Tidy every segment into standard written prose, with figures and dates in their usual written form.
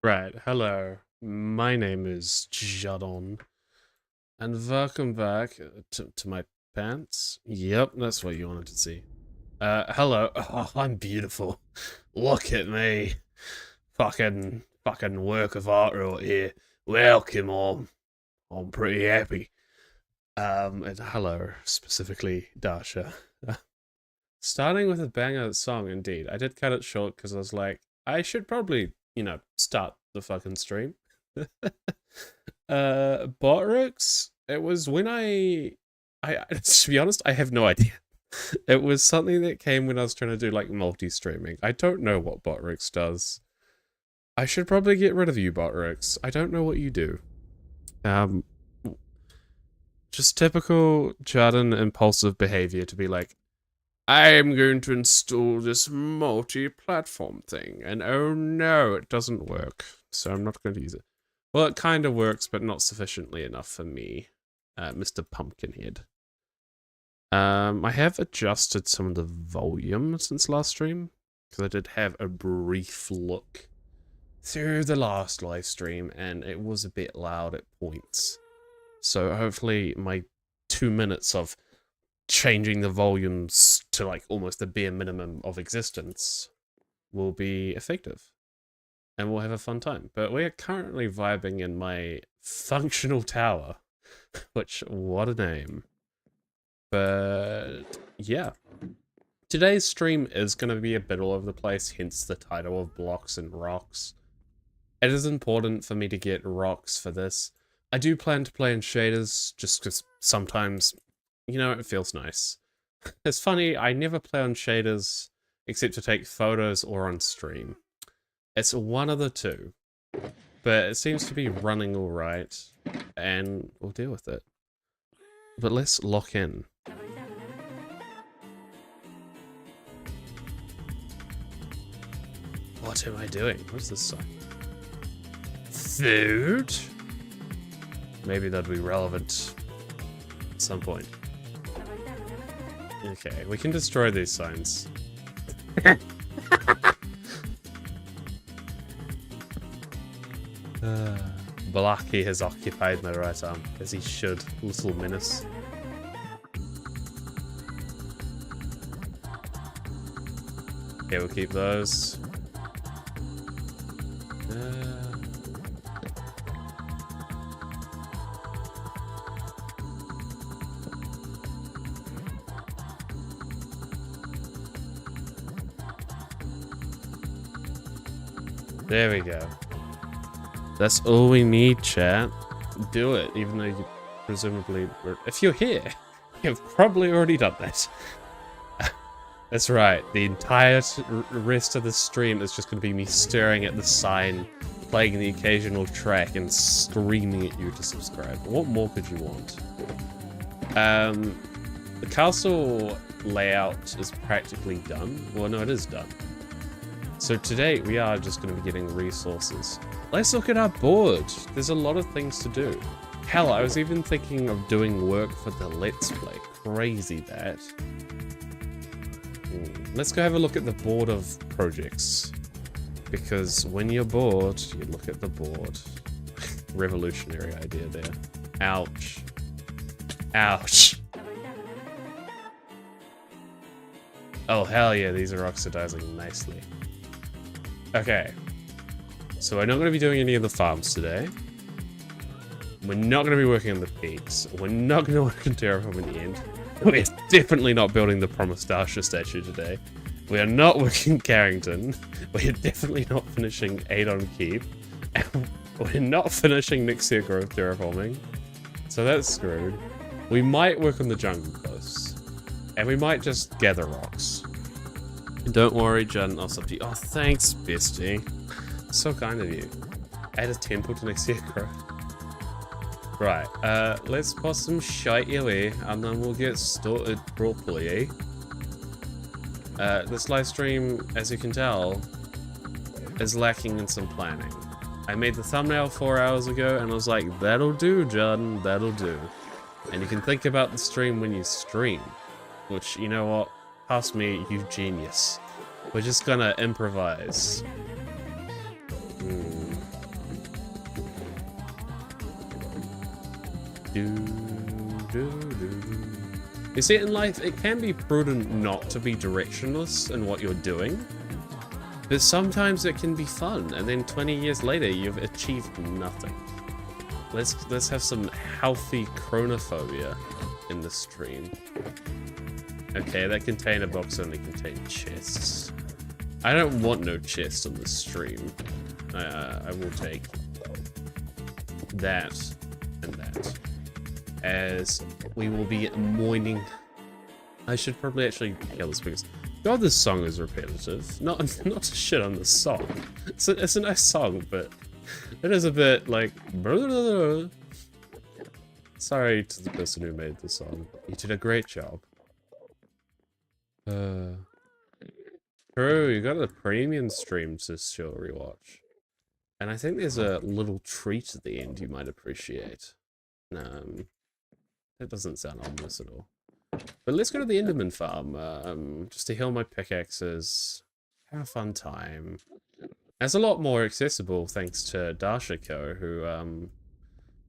Right, hello. My name is Jadon, and welcome back to my pants. Yep, that's what you wanted to see. Hello. Oh, I'm beautiful. Look at me. Fucking work of art right here. Welcome on. I'm pretty happy. And hello, specifically Dasha. Starting with a banger song, indeed. I did cut it short because I was like, I should probably, start the fucking stream. Botrix, it was when I to be honest, I have no idea. It was something that came when I was trying to do like multi-streaming. I don't know what Botrix does. I should probably get rid of you, Botrix. I don't know what you do. Just typical Jardin impulsive behavior to be like, I am going to install this multi-platform thing, and oh no, it doesn't work, so I'm not going to use it. Well, it kind of works, but not sufficiently enough for me, Mr. Pumpkinhead. I have adjusted some of the volume since last stream, because I did have a brief look through the last live stream, and it was a bit loud at points. So hopefully my 2 minutes of changing the volumes to like almost the bare minimum of existence will be effective. And we'll have a fun time. But we are currently vibing in my functional tower, which, what a name. But yeah. Today's stream is going to be a bit all over the place, hence the title of Blocks and Rocks. It is important for me to get rocks for this. I do plan to play in shaders, just because sometimes, it feels nice. It's funny, I never play on shaders except to take photos or on stream. It's one of the two. But it seems to be running alright, and we'll deal with it. But let's lock in. What am I doing? What's this sign? Food? Maybe that'd be relevant at some point. Okay, we can destroy these signs. Blackie has occupied my right arm, as he should, little menace. Okay, we'll keep those. There we go. That's all we need, chat. Do it, even though you presumably... If you're here, you've probably already done that. That's right, the entire rest of the stream is just going to be me staring at the sign, playing the occasional track, and screaming at you to subscribe. What more could you want? The castle layout is practically done. Well, no, it is done. So today, we are just going to be getting resources. Let's look at our board. There's a lot of things to do. Hell, I was even thinking of doing work for the Let's Play. Crazy that. Let's go have a look at the board of projects. Because when you're bored, you look at the board. Revolutionary idea there. Ouch. Ouch. Oh, hell yeah, these are oxidizing nicely. Okay, so we're not going to be doing any of the farms today. We're not going to be working on the peaks. We're not going to work on terraform in the end. We're definitely not building the Promised Dasha statue today. We are not working Carrington. We're definitely not finishing Adon Keep. And we're not finishing Nixia Grove terraforming. So that's screwed. We might work on the jungle posts. And we might just gather rocks. Don't worry, Jen, I'll sub to you. Oh, thanks, bestie. So kind of you. Add a temple to Nixia Grove. Right, let's put some shite away, and then we'll get started properly, eh? This live stream, as you can tell, is lacking in some planning. I made the thumbnail 4 hours ago, and I was like, that'll do, Jordan, that'll do. And you can think about the stream when you stream. Which, you know what? Past me, you genius. We're just gonna improvise. You see, in life, it can be prudent not to be directionless in what you're doing. But sometimes it can be fun, and then 20 years later, you've achieved nothing. Let's have some healthy chronophobia in the stream. Okay, that container box only contained chests. I don't want no chest on this stream. I will take that and that, as we will be mining. I should probably actually kill this because God, this song is repetitive. Not to shit on this song. It's a nice song, but it is a bit like. Sorry to the person who made the song. You did a great job. True, you got a premium stream to still rewatch. And I think there's a little treat at the end you might appreciate. That doesn't sound ominous at all. But let's go to the Enderman farm, just to heal my pickaxes. Have a fun time. It's a lot more accessible thanks to Dashiko, who,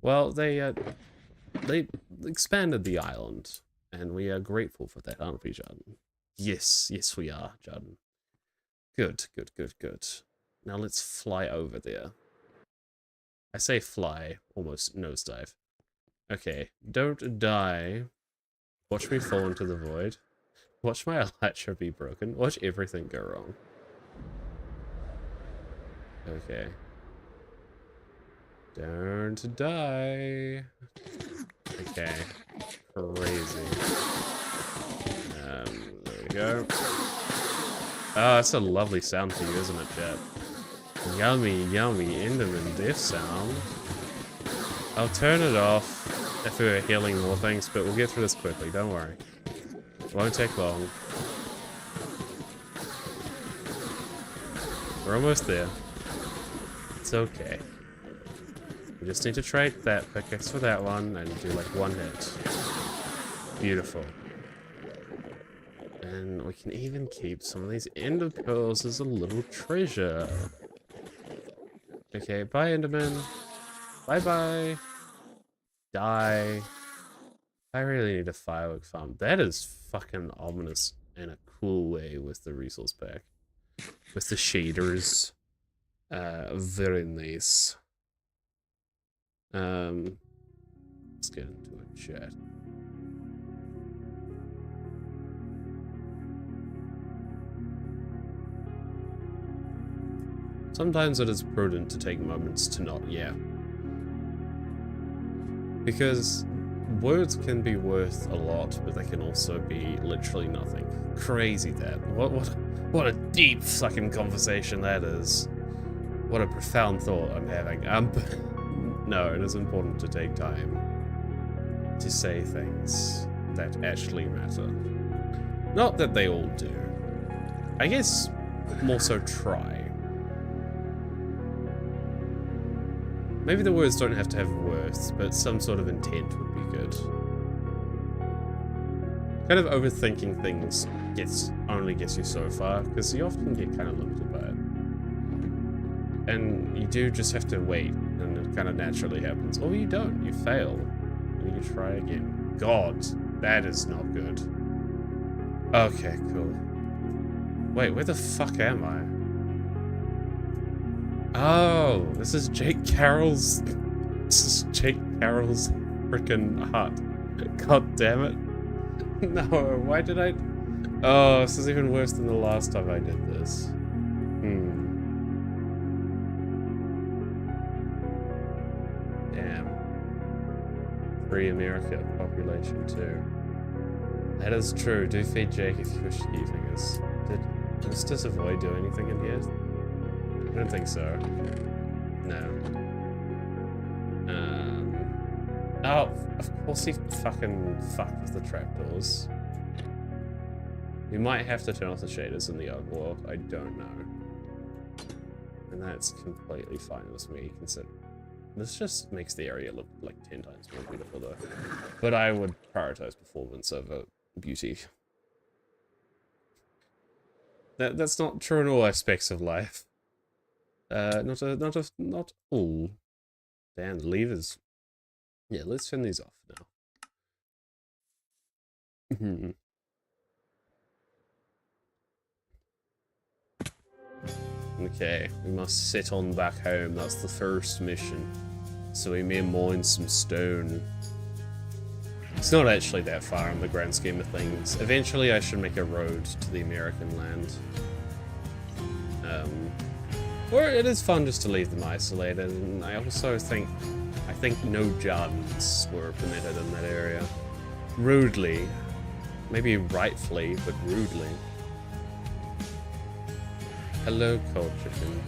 well, they expanded the island. And we are grateful for that, aren't we, Jordan? Yes, yes we are, Jordan. Good, good, good, good. Now let's fly over there. I say fly, almost nosedive. Okay, don't die. Watch me fall into the void. Watch my elytra be broken. Watch everything go wrong. Okay. Don't die. Okay. Crazy. There we go. Oh, that's a lovely sound for you, isn't it, chat? Yummy, yummy Enderman death sound. I'll turn it off if we were healing more things, but we'll get through this quickly, don't worry. It won't take long. We're almost there. It's okay. We just need to trade that pickaxe for that one and do like one hit. Beautiful. And we can even keep some of these ender pearls as a little treasure. Okay, bye Enderman. Bye-bye. Die. I really need a firework farm. That is fucking ominous in a cool way with the resource pack. With the shaders. Very nice. Let's get into a chat. Sometimes it is prudent to take moments to not yap. Because words can be worth a lot, but they can also be literally nothing. Crazy that. What a deep fucking conversation that is. What a profound thought I'm having. No, it is important to take time to say things that actually matter. Not that they all do. I guess more so try. Maybe the words don't have to have worth, but some sort of intent would be good. Kind of overthinking things only gets you so far, because you often get kind of limited by it. And you do just have to wait, and it kind of naturally happens. Or you don't, you fail, and you try again. God, that is not good. Okay, cool. Wait, where the fuck am I? Oh, this is Jake Carroll's. This is Jake Carroll's frickin' hut. God damn it. No, why did I? Oh, this is even worse than the last time I did this. Damn. Free America population too. That is true. Do feed Jake if you wish to keep fingers. Did Mr. Silvae do anything in here? I don't think so. No. Oh, of course he fucking fucked with the trapdoors. We might have to turn off the shaders in the overworld, I don't know. And that's completely fine with me, considering this just makes the area look like 10 times more beautiful though. But I would prioritize performance over beauty. That's not true in all aspects of life. Not all. Damn, the levers. Yeah, let's turn these off now. Okay, we must sit on back home. That's the first mission. So we may mine some stone. It's not actually that far in the grand scheme of things. Eventually I should make a road to the American land. Or it is fun just to leave them isolated, and I also think no gardens were permitted in that area. Rudely. Maybe rightfully, but rudely. Hello, cold chicken.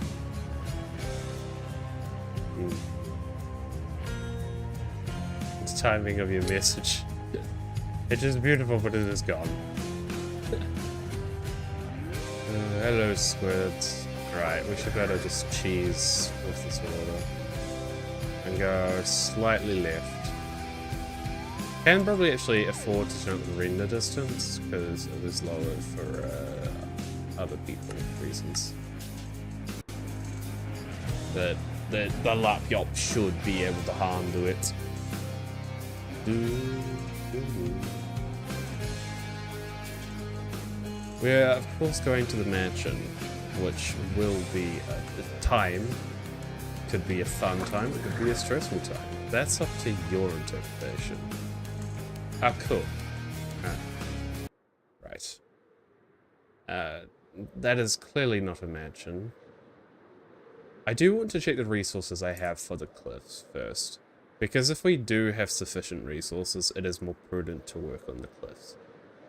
The timing of your message. It is beautiful, but it is gone. Hello, squids. Right, we should better just cheese with this water. And go slightly left. Can probably actually afford to turn up the render distance, because it is lower for other people reasons. But the laptop should be able to handle it. We're of course going to the mansion, which will be a time. Could be a fun time, it could be a stressful time. That's up to your interpretation. Ah, cool. Right. That is clearly not a mansion. I do want to check the resources I have for the cliffs first. Because if we do have sufficient resources, it is more prudent to work on the cliffs.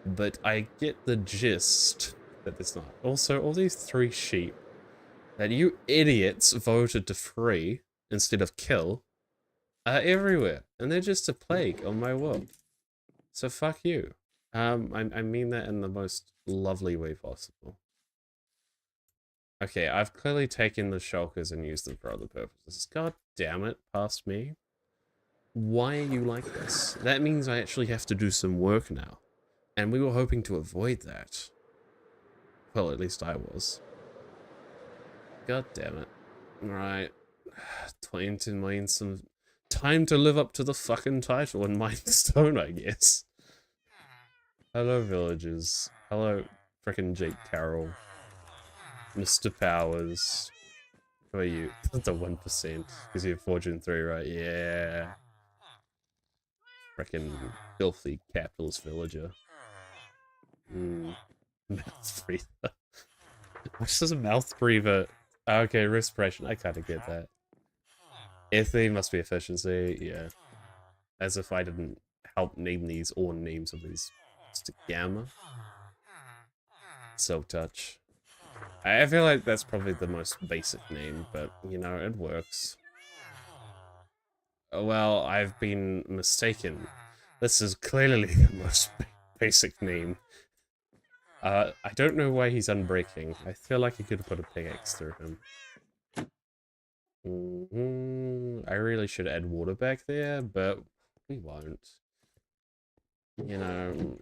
But I get the gist that it's not. Also, all these 3 sheep that you idiots voted to free instead of kill are everywhere. And they're just a plague on my world. So fuck you. I mean that in the most lovely way possible. Okay, I've clearly taken the shulkers and used them for other purposes. God damn it, past me. Why are you like this? That means I actually have to do some work now. And we were hoping to avoid that. Well, at least I was. God damn it. Right. Time to mine some... Time to live up to the fucking title and mine stone, I guess. Hello, villagers. Hello, frickin' Jake Carroll. Mr. Powers. Who are you? The 1%. Because you're Fortune 3, right? Yeah. Frickin' filthy capitalist villager. Mouth breather. Which is a mouth breather? Okay, respiration. I kinda get that. Ethy must be efficiency. Yeah. As if I didn't help name these or names of these. Just a gamma. Silk touch. I feel like that's probably the most basic name, but, you know, it works. Well, I've been mistaken. This is clearly the most basic name. I don't know why he's unbreaking. I feel like I could have put a pickaxe through him. I really should add water back there, but we won't. You know,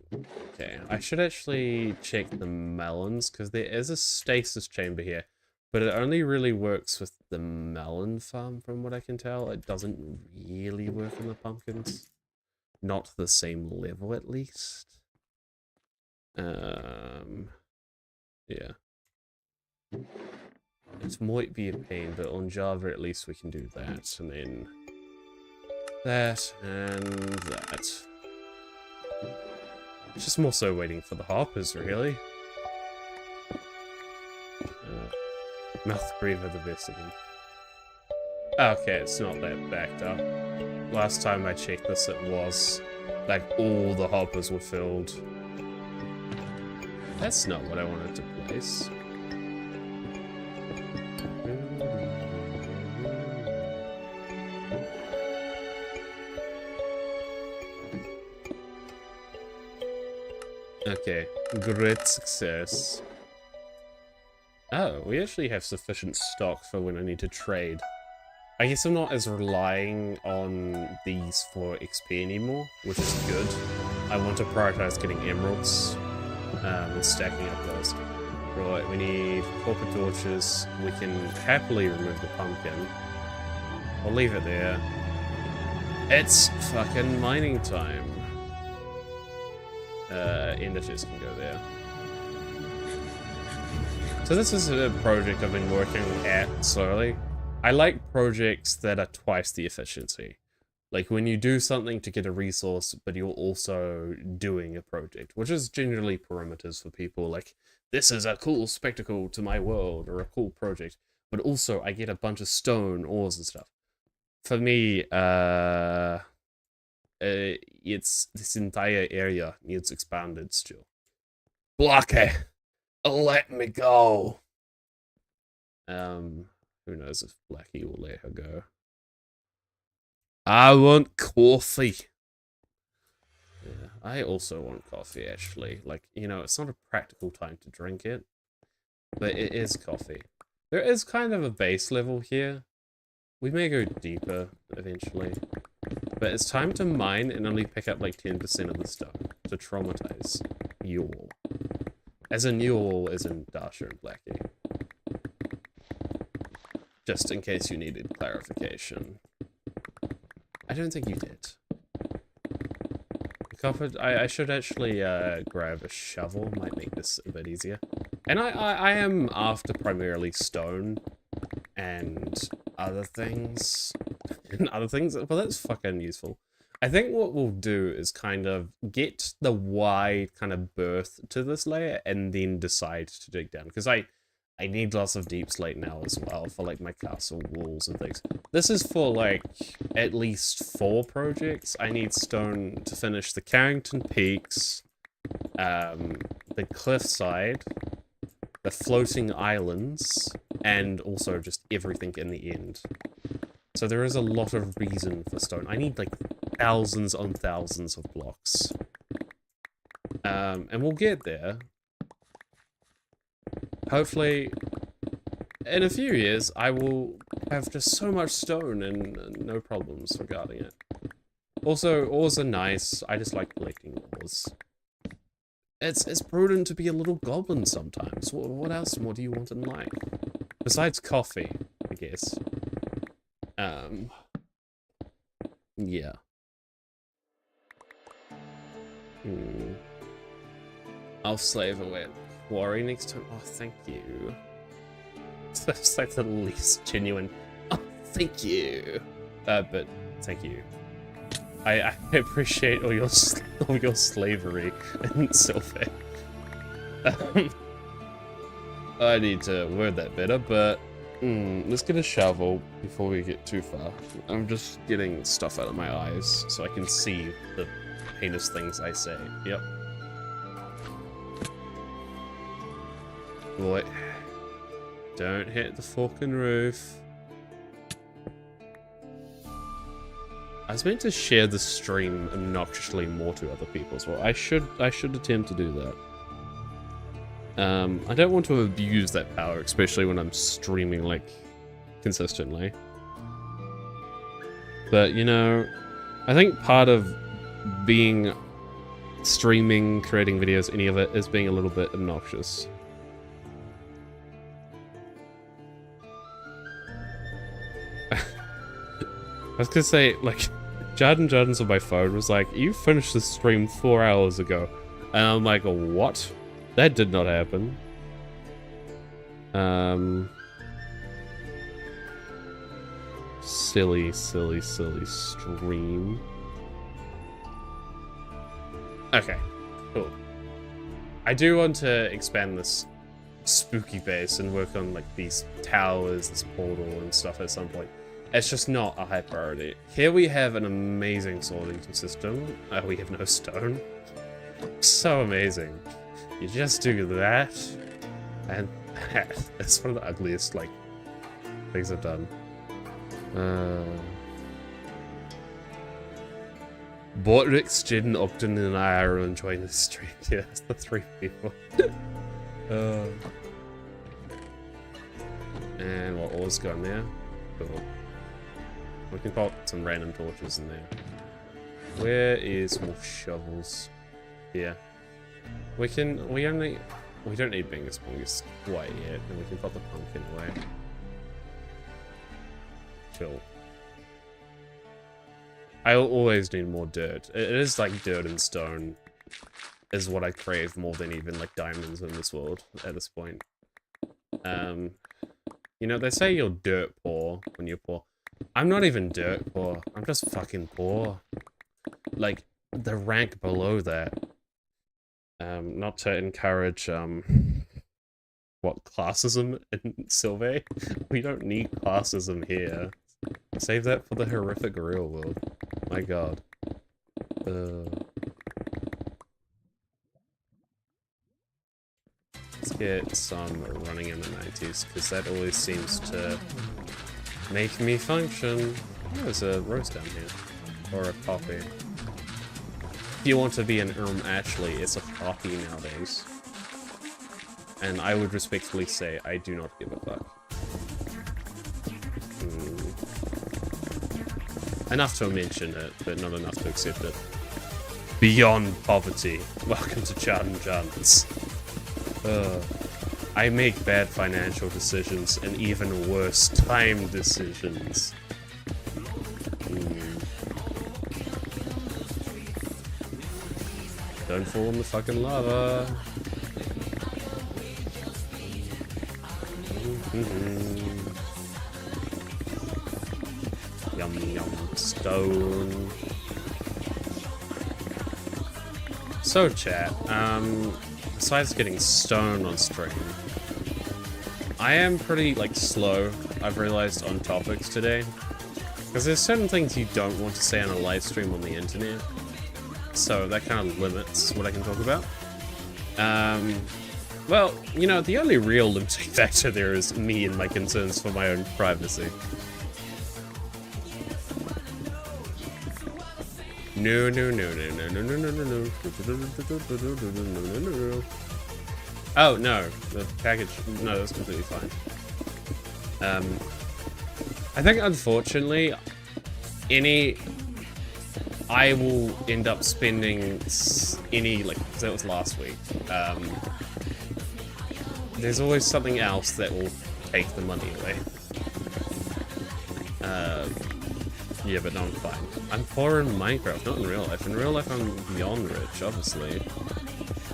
okay, I should actually check the melons, because there is a stasis chamber here, but it only really works with the melon farm, from what I can tell. It doesn't really work on the pumpkins. Not the same level, at least. Yeah. It might be a pain, but on Java at least we can do that, and then that, and that. Just more so waiting for the hoppers, really. Mouth breather the best of them. Okay, it's not that backed up. Last time I checked this, it was. Like, all the hoppers were filled. That's not what I wanted to place. Okay, great success. Oh, we actually have sufficient stock for when I need to trade. I guess I'm not as relying on these for XP anymore, which is good. I want to prioritize getting emeralds and stacking up those. Right, we need copper torches. We can happily remove the pumpkin. I'll leave it there. It's fucking mining time. Ender chest can go there. So this is a project I've been working at slowly. I like projects that are twice the efficiency. Like when you do something to get a resource, but you're also doing a project, which is generally parameters for people. Like, this is a cool spectacle to my world, or a cool project, but also I get a bunch of stone, ores, and stuff. For me, it's this entire area needs expanded still. Blocky, let me go. Who knows if Blackie will let her go. I want coffee. Yeah, I also want coffee, actually. Like, you know, it's not a practical time to drink it, but it is coffee. There is kind of a base level here. We may go deeper eventually, but it's time to mine and only pick up like 10% of the stuff to traumatize you all. As in you all, as in Dasha and Blackie. Just in case you needed clarification. I don't think you did. I should actually grab a shovel, might make this a bit easier. And I am after primarily stone and other things. Well, that's fucking useful. I think what we'll do is kind of get the wide kind of berth to this layer and then decide to dig down. Because I need lots of deep slate now as well for like my castle walls and things. This is for like at least 4 projects. I need stone to finish the Carrington Peaks, the cliffside, the floating islands, and also just everything in the end. So there is a lot of reason for stone. I need like thousands on thousands of blocks. And we'll get there. Hopefully, in a few years, I will have just so much stone and no problems regarding it. Also, ores are nice. I just like collecting ores. It's prudent to be a little goblin sometimes. What else more do you want in life? Besides coffee, I guess. Yeah. I'll slave away at quarry next time. Oh, thank you. That's like the least genuine. Oh, thank you. But thank you. I appreciate all your slavery and Silvae. I need to word that better, but let's get a shovel before we get too far. I'm just getting stuff out of my eyes so I can see the heinous things I say. Yep. Boy, don't hit the fucking roof. I was meant to share the stream obnoxiously more to other people as well. I should attempt to do that. I don't want to abuse that power, especially when I'm streaming like consistently. But you know, I think part of being streaming, creating videos, any of it, is being a little bit obnoxious. I was gonna say, like, Jardin's on my phone was like, you finished the stream 4 hours ago. And I'm like, what? That did not happen. Silly stream. Okay, cool. I do want to expand this spooky base and work on, like, these towers, this portal and stuff at some point. It's just not a high priority. Here we have an amazing sorting system. We have no stone. So amazing. You just do that, and that. It's one of the ugliest, like, things I've done. Bortrix, Jin, Ogden, and I are enjoying this stream. Yeah, that's the 3 people. And what ore's gone there? Cool. We can pop some random torches in there. Where is more shovels? Yeah. We don't need Bingus Bungus quite yet, and we can pop the pumpkin away. Chill. I'll always need more dirt. It is like dirt and stone is what I crave more than even like diamonds in this world at this point. You know, they say you're dirt poor when you're poor. I'm not even dirt poor. I'm just fucking poor. Like, the rank below that. Not to encourage, what, classism in Silvae? We don't need classism here. Save that for the horrific real world. My god. Let's get some running in the 90s, because that always seems to make me function. Oh, there's a rose down here. Or a poppy. If you want to be an Ashley, it's a poppy nowadays. And I would respectfully say, I do not give a fuck. Enough to mention it, but not enough to accept it. Beyond poverty. Welcome to Chardon Jardins. I make bad financial decisions and even worse time decisions. Don't fall in the fucking lava. Yum yum stone. So chat, besides getting stone on stream, I am pretty like slow, I've realized, on topics today. Because there's certain things you don't want to say on a live stream on the internet. So that kind of limits what I can talk about. Well, you know, the only real limiting factor there is me and my concerns for my own privacy. No. Oh, no. The package... No, that's completely fine. I think, unfortunately, I will end up spending any, like, because that was last week. There's always something else that will take the money away. Yeah, but no, I'm fine. I'm poor in Minecraft, not in real life. In real life, I'm beyond rich, obviously.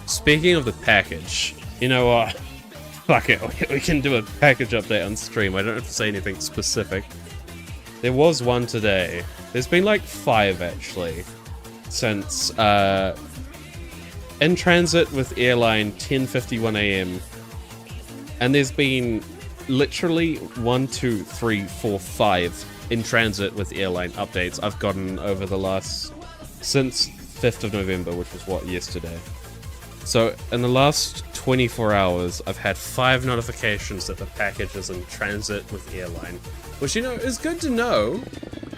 Speaking of the package, you know what? Fuck it, we can do a package update on stream. I don't have to say anything specific. There was one today. There's been like 5, actually, since, in transit with airline 10:51 AM. And there's been literally 1, 2, 3, 4, 5 in transit with airline updates I've gotten over the last, since 5th of November, which was what, yesterday. So in the last 24 hours, I've had 5 notifications that the package is in transit with airline, which, you know, is good to know.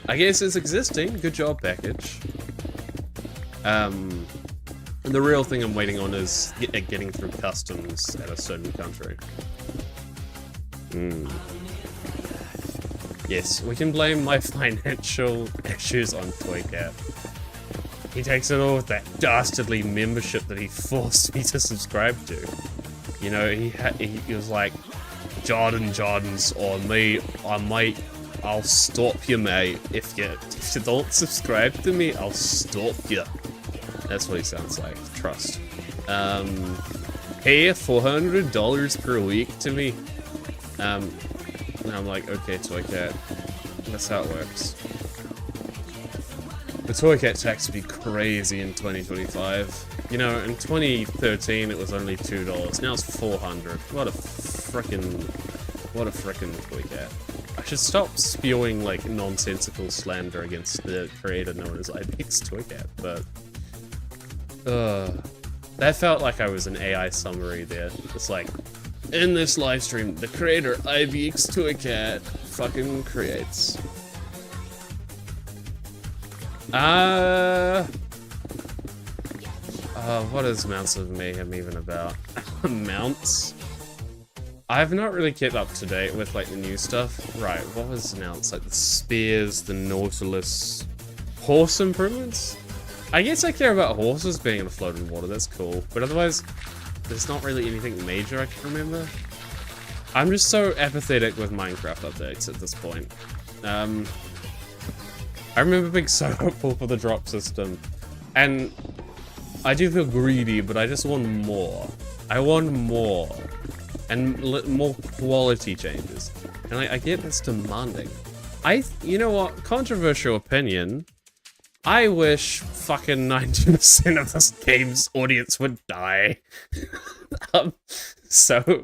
I guess it's existing. Good job, package. And the real thing I'm waiting on is getting through customs at a certain country. Yes, we can blame my financial issues on ToyCat. He takes it all with that dastardly membership that he forced me to subscribe to. You know, he was like, Jardins on me, I'll stop you, mate. If you don't subscribe to me, I'll stop you. That's what he sounds like, trust. Pay $400 per week to me. And I'm like, okay, ToyCat, that's how it works. The ToyCat tax would be crazy in 2025. You know, in 2013 it was only $2, now it's $400. What a frickin' ToyCat. I should stop spewing, like, nonsensical slander against the creator known as IBX ToyCat, but... that felt like I was an AI summary there. It's like, in this live stream, the creator IBX ToyCat fucking creates. What is Mounts of Mayhem even about? Mounts? I've not really kept up to date with, like, the new stuff. Right, what was announced? Like, the spears, the Nautilus... Horse improvements? I guess I care about horses being able to float in water, that's cool. But otherwise, there's not really anything major I can remember. I'm just so apathetic with Minecraft updates at this point. I remember being so hopeful for the drop system. And I do feel greedy, but I just want more. I want more. And more quality changes. And I get that's demanding. You know what? Controversial opinion. I wish fucking 90% of this game's audience would die. So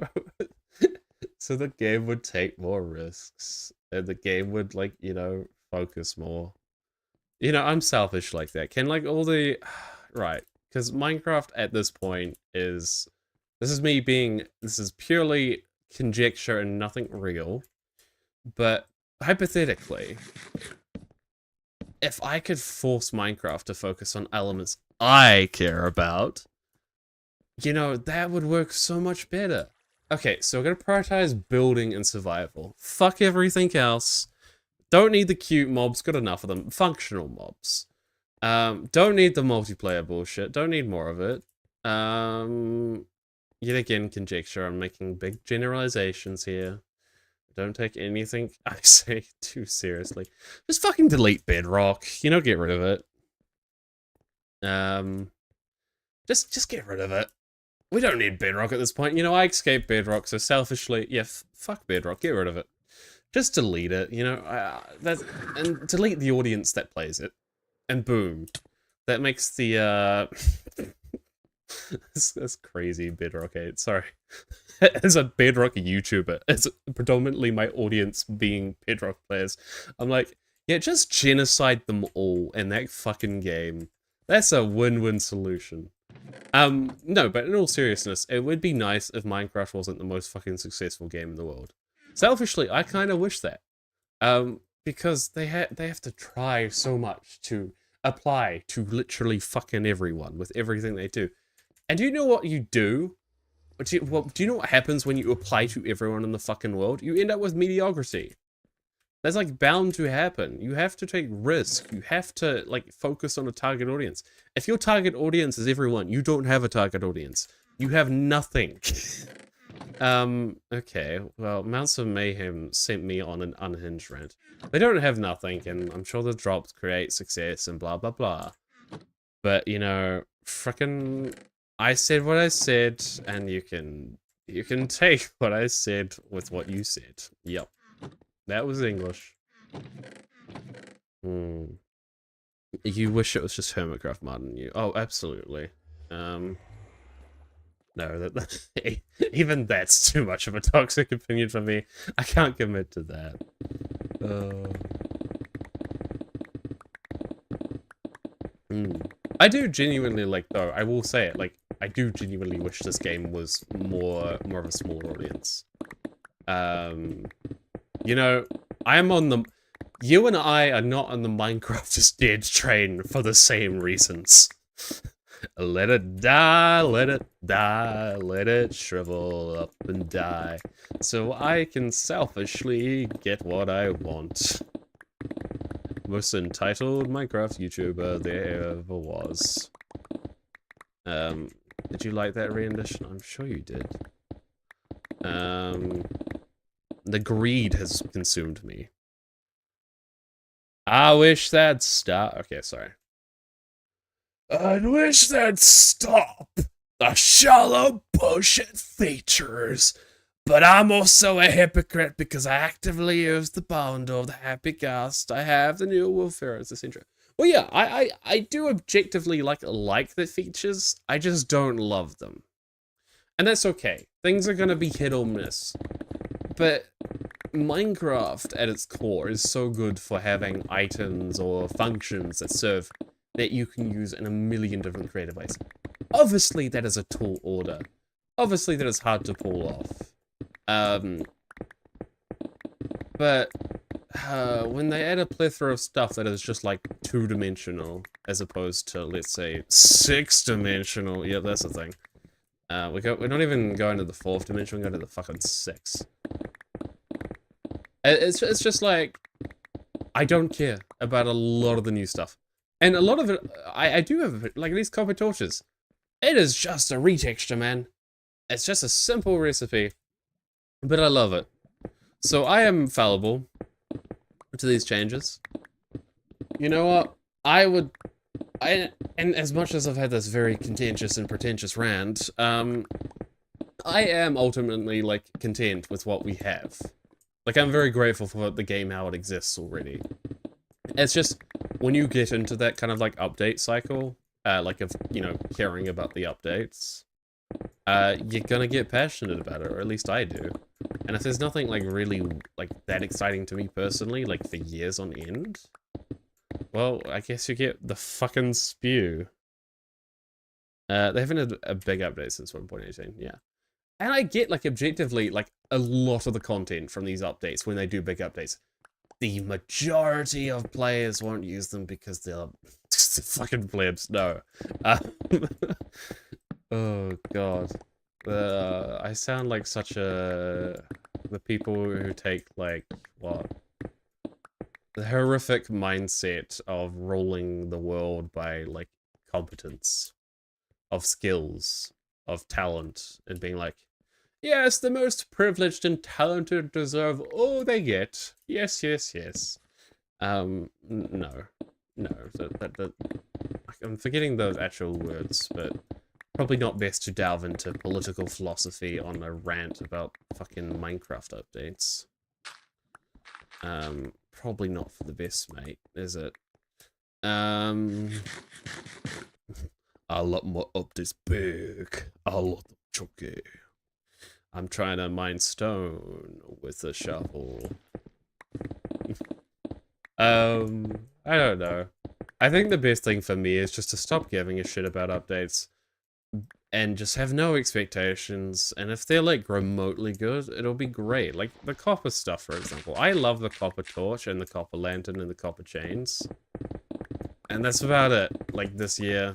the game would take more risks. And the game would, like, you know, focus more. You know, I'm selfish like that. Can, like, all the... Right. Because Minecraft at this point is... This is purely conjecture and nothing real. But hypothetically, if I could force Minecraft to focus on elements I care about, you know, that would work so much better. Okay, so we're gonna prioritize building and survival. Fuck everything else. Don't need the cute mobs, got enough of them. Functional mobs. Don't need the multiplayer bullshit, don't need more of it. Yet again, conjecture, I'm making big generalizations here. Don't take anything I say too seriously. Just fucking delete Bedrock, you know, get rid of it. Just get rid of it. We don't need Bedrock at this point. You know, I escaped Bedrock, so selfishly, yeah, fuck Bedrock, get rid of it. Just delete it, you know, and delete the audience that plays it. And boom. That makes the, that's crazy, Bedrock 8, sorry. As a Bedrock YouTuber, as predominantly my audience being Bedrock players, I'm like, yeah, just genocide them all in that fucking game. That's a win-win solution. No, but in all seriousness, it would be nice if Minecraft wasn't the most fucking successful game in the world. Selfishly, I kind of wish that. Because they have to try so much to apply to literally fucking everyone with everything they do. And do you know what you do? Do you know what happens when you apply to everyone in the fucking world? You end up with mediocrity. That's, like, bound to happen. You have to take risk. You have to, like, focus on a target audience. If your target audience is everyone, you don't have a target audience. You have nothing. Okay, well, Mounts of Mayhem sent me on an unhinged rant. They don't have nothing, and I'm sure the drops create success and blah blah blah. But, you know, frickin' I said what I said, and you can take what I said with what you said. Yep. That was English. You wish it was just Hermitcraft Martin, you? Oh, absolutely. No, even that's too much of a toxic opinion for me. I can't commit to that. I do genuinely, like, though, I will say it, like, I do genuinely wish this game was more of a smaller audience. You know, you and I are not on the Minecraft is dead train for the same reasons. Let it die, let it die, let it shrivel up and die, so I can selfishly get what I want. Most entitled Minecraft YouTuber there ever was. Did you like that rendition? I'm sure you did. The greed has consumed me. I wish that'd stop. Okay, sorry. I wish that'd stop the shallow bullshit features, but I'm also a hypocrite because I actively use the bundle of the happy cast. I have the new Wolf Heroes, etc. Well, yeah, I do objectively like the features. I just don't love them, and that's okay. Things are gonna be hit or miss, but Minecraft at its core is so good for having items or functions that you can use in a million different creative ways. Obviously, that is a tall order. Obviously, that is hard to pull off. But when they add a plethora of stuff that is just like 2-dimensional as opposed to, let's say, 6-dimensional. Yeah, that's the thing. We're not even going to the 4th dimension, we're going to the fucking 6. It's just like, I don't care about a lot of the new stuff. And a lot of it, I do have, like, these copper torches. It is just a retexture, man. It's just a simple recipe, but I love it. So I am fallible to these changes. You know what? And as much as I've had this very contentious and pretentious rant, I am ultimately, like, content with what we have. Like, I'm very grateful for the game, how it exists already. It's just, when you get into that kind of, like, update cycle, like, of, you know, caring about the updates, you're gonna get passionate about it, or at least I do. And if there's nothing, like, really, like, that exciting to me personally, like, for years on end, well, I guess you get the fucking spew. They haven't had a big update since 1.18, yeah. And I get, like, objectively, like, a lot of the content from these updates, when they do big updates, the majority of players won't use them because they're fucking plebs. No. Oh, God. I sound like such a... The people who take, like, what? The horrific mindset of ruling the world by, like, competence, of skills, of talent, and being like, yes, the most privileged and talented deserve all they get. Yes, yes, yes. No. I'm forgetting those actual words, but probably not best to delve into political philosophy on a rant about fucking Minecraft updates. Probably not for the best, mate, is it? A lot more updates big. A lot chunky. I'm trying to mine stone with a shovel. I don't know. I think the best thing for me is just to stop giving a shit about updates and just have no expectations. And if they're, like, remotely good, it'll be great. Like, the copper stuff, for example. I love the copper torch and the copper lantern and the copper chains. And that's about it, like, this year.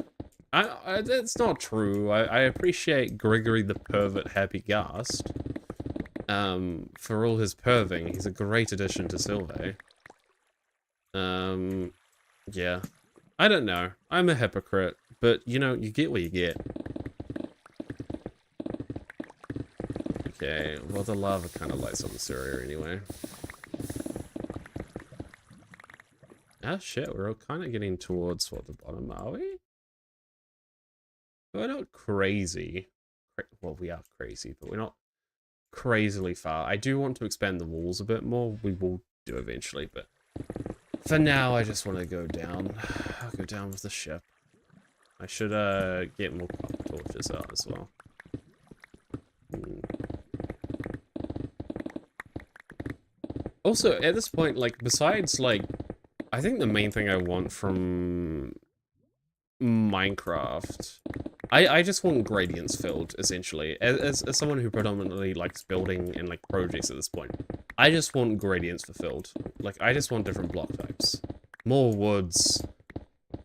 That's not true. I appreciate Gregory the Pervert Happy Ghast. For all his perving, he's a great addition to Silvae. Yeah. I don't know. I'm a hypocrite, but, you know, you get what you get. Okay, well, the lava kind of lights on the server anyway. Ah, shit, we're all kind of getting towards, what, the bottom, are we? We're not crazy. Well, we are crazy, but we're not crazily far. I do want to expand the walls a bit more. We will do eventually, but for now, I just want to go down. I'll go down with the ship. I should get more copper torches out as well. Also, at this point, like, besides, like, I think the main thing I want from Minecraft, I just want gradients filled, essentially. As someone who predominantly likes building and, like, projects at this point, I just want gradients fulfilled. Like, I just want different block types. More woods,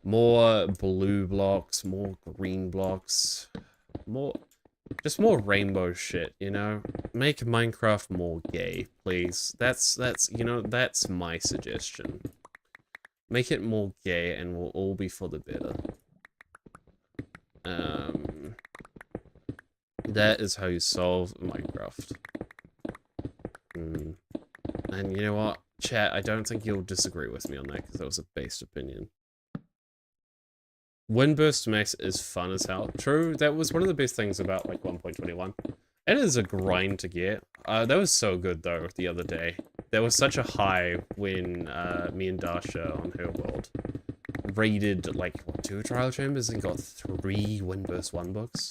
more blue blocks, more green blocks, just more rainbow shit, you know? Make Minecraft more gay, please. That's, you know, that's my suggestion. Make it more gay and we'll all be for the better. That is how you solve Minecraft. And you know what? Chat, I don't think you'll disagree with me on that, because that was a based opinion. Windburst Max is fun as hell. True, that was one of the best things about, like, 1.21. It is a grind to get. That was so good, though, the other day. There was such a high when me and Dasha on her world raided, like, what, 2 trial chambers and got 3 Windburst 1 books.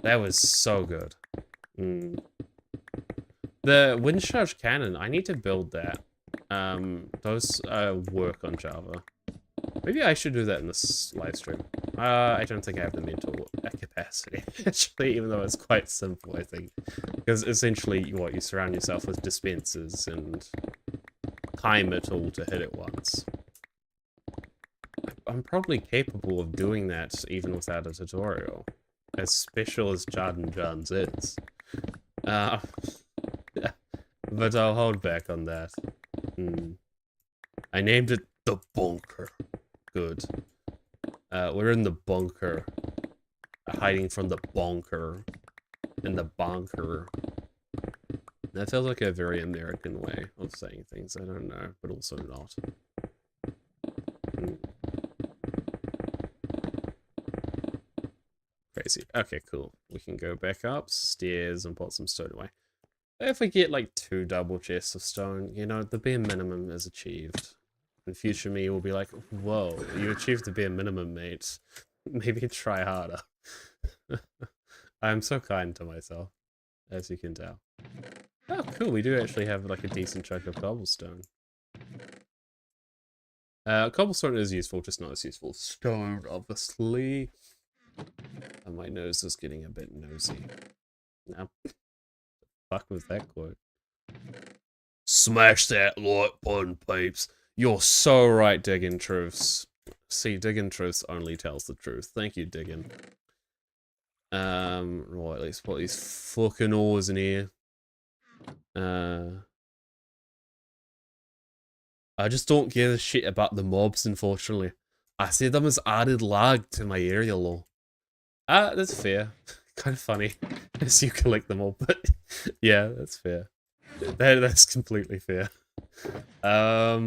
That was so good. The wind charge cannon, I need to build that. Those work on Java. Maybe I should do that in this live stream. I don't think I have the mental capacity, actually, even though it's quite simple, I think. Because essentially, what, you surround yourself with dispensers and time it all to hit it once. I'm probably capable of doing that even without a tutorial. As special as Jardin Johns is. But I'll hold back on that. I named it the bunker. Good. We're in the bunker. Hiding from the bonker. In the bunker. That feels like a very American way of saying things. I don't know, but also not. Crazy. Okay, cool. We can go back upstairs and put some stone away. If we get like 2 double chests of stone, you know, the bare minimum is achieved. In future me will be like, whoa, you achieved the bare minimum, mate. Maybe try harder. I'm so kind to myself, as you can tell. Oh, cool, we do actually have like a decent chunk of cobblestone. Cobblestone is useful, just not as useful as stone, obviously. And my nose is getting a bit nosy. Now, fuck was that quote? Smash that like button, peeps. You're so right, Diggin' Truths. See, Diggin' Truths only tells the truth. Thank you, Diggin'. Right, let's put these fucking ores in here. I just don't give a shit about the mobs, unfortunately. I see them as added lag to my area, lol. That's fair. Kind of funny as you collect them all, but yeah, that's fair. That's completely fair. I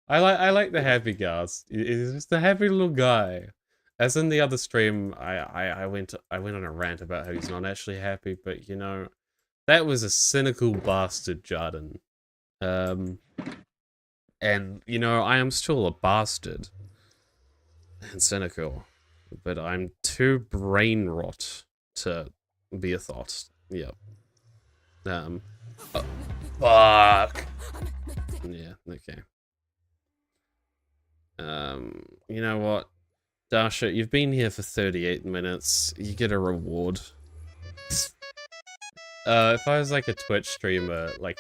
like the happy guys. He's just a happy little guy. As in the other stream, I went on a rant about how he's not actually happy, but you know, that was a cynical bastard, Jardin. And you know, I am still a bastard and cynical, but I'm too brain rot to be a thought. Yep. Oh, fuck. Yeah. Okay. You know what, Dasha, you've been here for 38 minutes. You get a reward. If I was like a Twitch streamer, like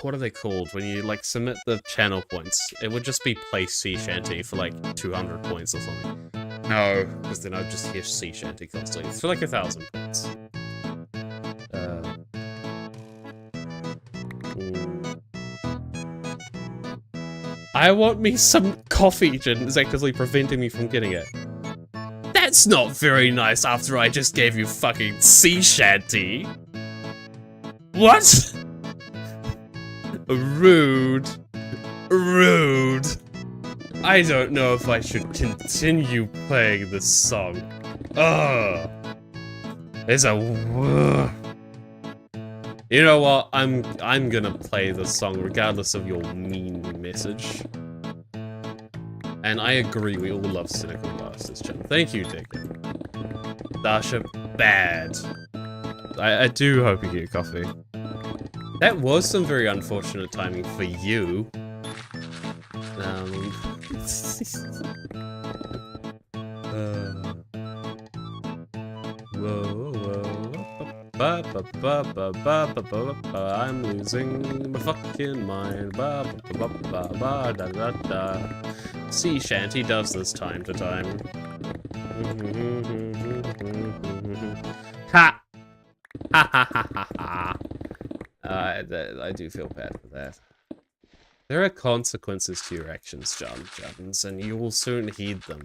what are they called when you like submit the channel points? It would just be play sea shanty for like 200 points or something. No, because then I'd just hear sea shanty constantly. It's for like 1,000 points. I want me some coffee, Jin is actively preventing me from getting it. That's not very nice after I just gave you fucking sea shanty. What? Rude. Rude. I don't know if I should continue playing this song. Ugh. It's a... You know what? I'm gonna play this song regardless of your mean message. And I agree, we all love Cynical Bastards channel. Thank you, Dick. Dasha, bad. I do hope you get coffee. That was some very unfortunate timing for you. I'm losing my fucking mind. Sea shanty does this time to time. Ha! Ha ha ha ha ha. I do feel bad for that. There are consequences to your actions, Jones, and you will soon heed them.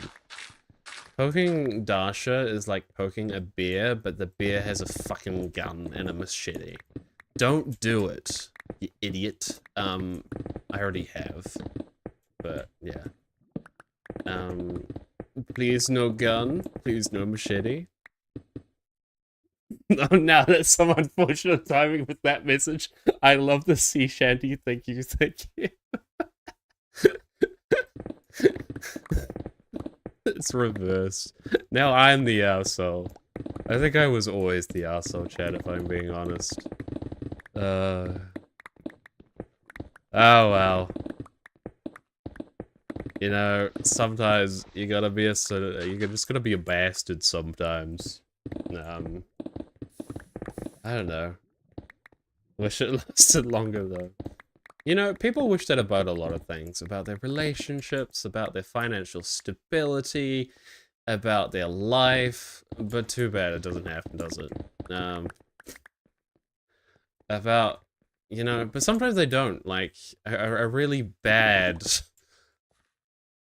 Poking Dasha is like poking a bear, but the bear has a fucking gun and a machete. Don't do it, you idiot. I already have. But, yeah. Please no gun, please no machete. Oh, now that's some unfortunate timing with that message. I love the sea shanty, thank you, thank you. It's reversed. Now I'm the arsehole. I think I was always the arsehole, Chad, if I'm being honest. Oh well. You know, sometimes you gotta be you're just gonna be a bastard sometimes. I don't know. Wish it lasted longer though. You know, people wish that about a lot of things. About their relationships, about their financial stability, about their life. But too bad it doesn't happen, does it? About, you know, but sometimes they don't. Like, a really bad,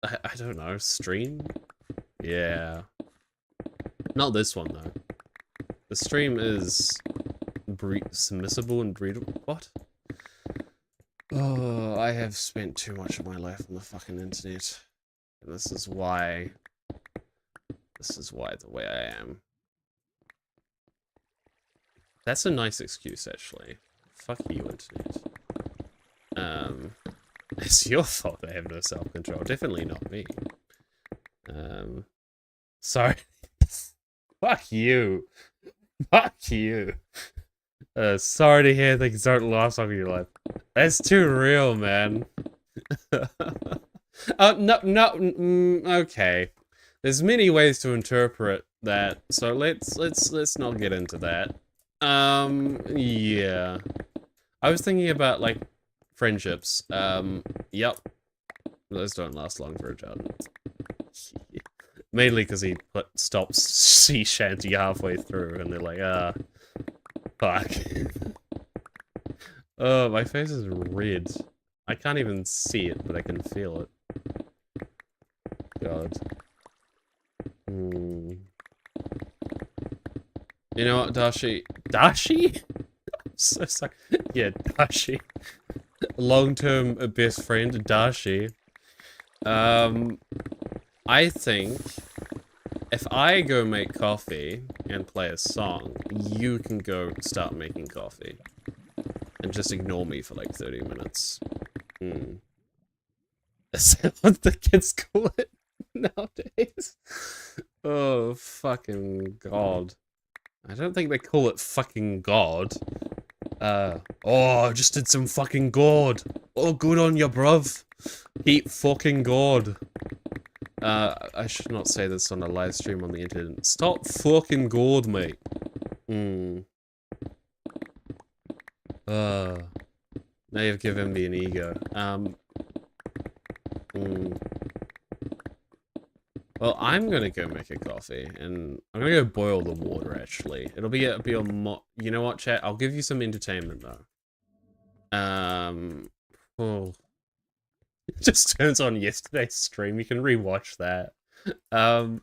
I don't know, stream? Yeah. Not this one, though. The stream is submissible and breedable. What? Oh, I have spent too much of my life on the fucking internet. And this is why the way I am. That's a nice excuse, actually. Fuck you, internet. It's your fault I have no self-control. Definitely not me. Sorry. Fuck you. Fuck you. Sorry to hear things don't last long in your life. That's too real, man. No, okay. There's many ways to interpret that, so let's not get into that. Yeah. I was thinking about, like, friendships. Yep. Those don't last long for a child. Mainly because he stops sea shanty halfway through, and they're like, fuck. Oh, my face is red. I can't even see it, but I can feel it. God. You know what, Dashi? Dashi? I'm so sorry. Yeah, Dashi. Long-term best friend, Dashi. I think if I go make coffee and play a song, you can go start making coffee. And just ignore me for like 30 minutes. Is that what the kids call it nowadays? Oh, fucking God. I don't think they call it fucking God. Oh, I just did some fucking God. Oh, good on you, bruv. Eat fucking God. I should not say this on a live stream on the internet. Stop fucking God, mate. Now you've given me an ego. Well, I'm gonna go make a coffee, and I'm gonna go boil the water, actually. It'll be a you know what, chat? I'll give you some entertainment, though. Oh. It just turns on yesterday's stream. You can rewatch that. I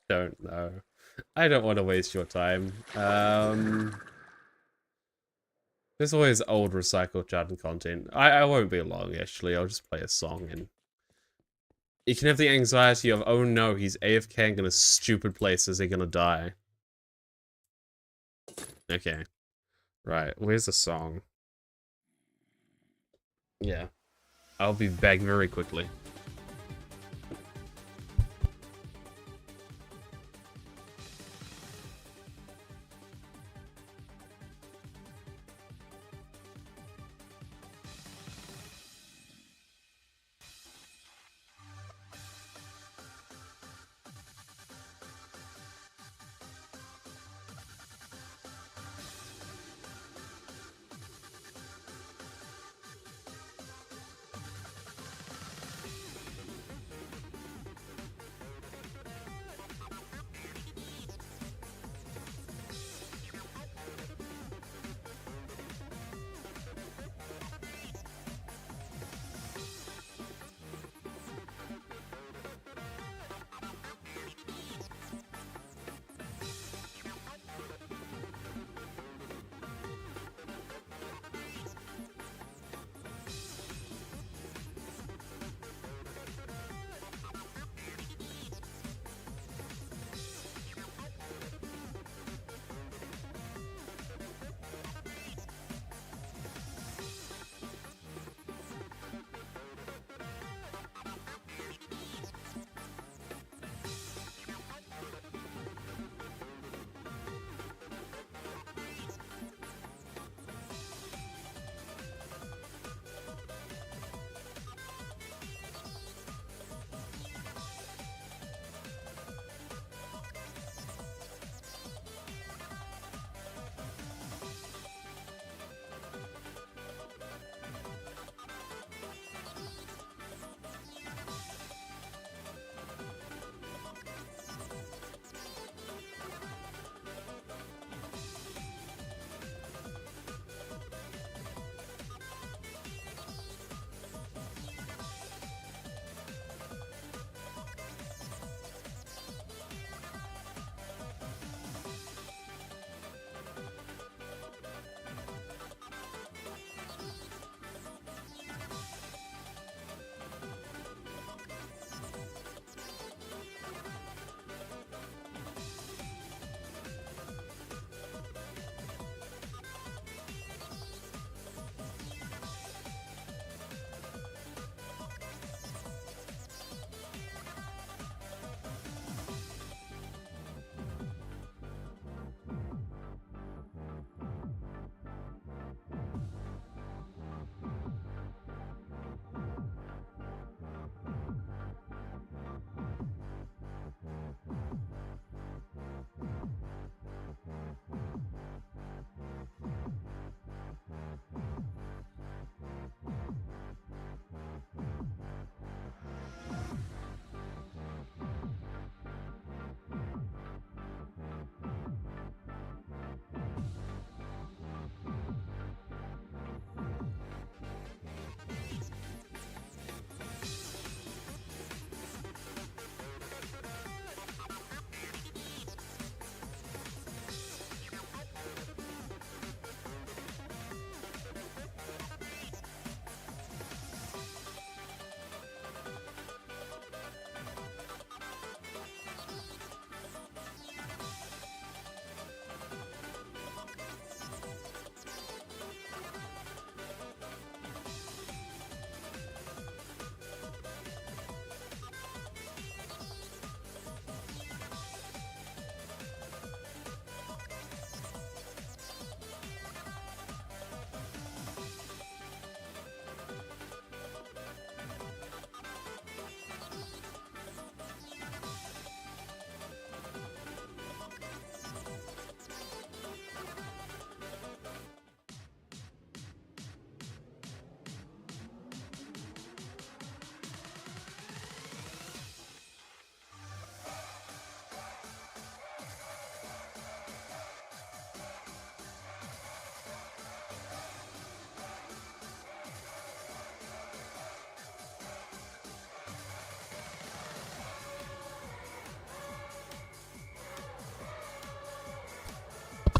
don't know. I don't want to waste your time. There's always old recycled Jarden content. I won't be long, actually. I'll just play a song, and you can have the anxiety of, oh no, he's AFKing in a stupid place. Is he gonna die? Okay. Right, where's the song? Yeah. I'll be back very quickly.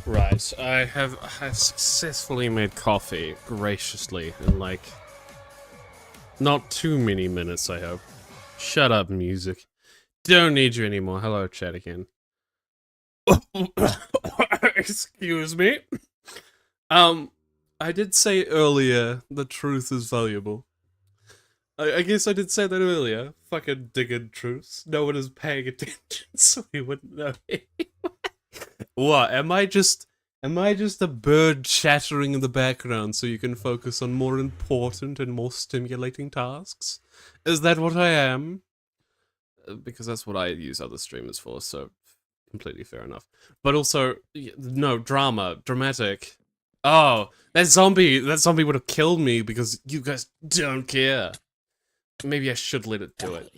Right, I have successfully made coffee, graciously, in like, not too many minutes, I hope. Shut up, music. Don't need you anymore. Hello, chat again. Excuse me. I did say earlier, the truth is valuable. I guess I did say that earlier. Fucking digging truths. No one is paying attention, so we wouldn't know. What? Am I just a bird chattering in the background so you can focus on more important and more stimulating tasks? Is that what I am? Because that's what I use other streamers for, so completely fair enough. But also, no, dramatic. Oh, that zombie would have killed me because you guys don't care. Maybe I should let it do it.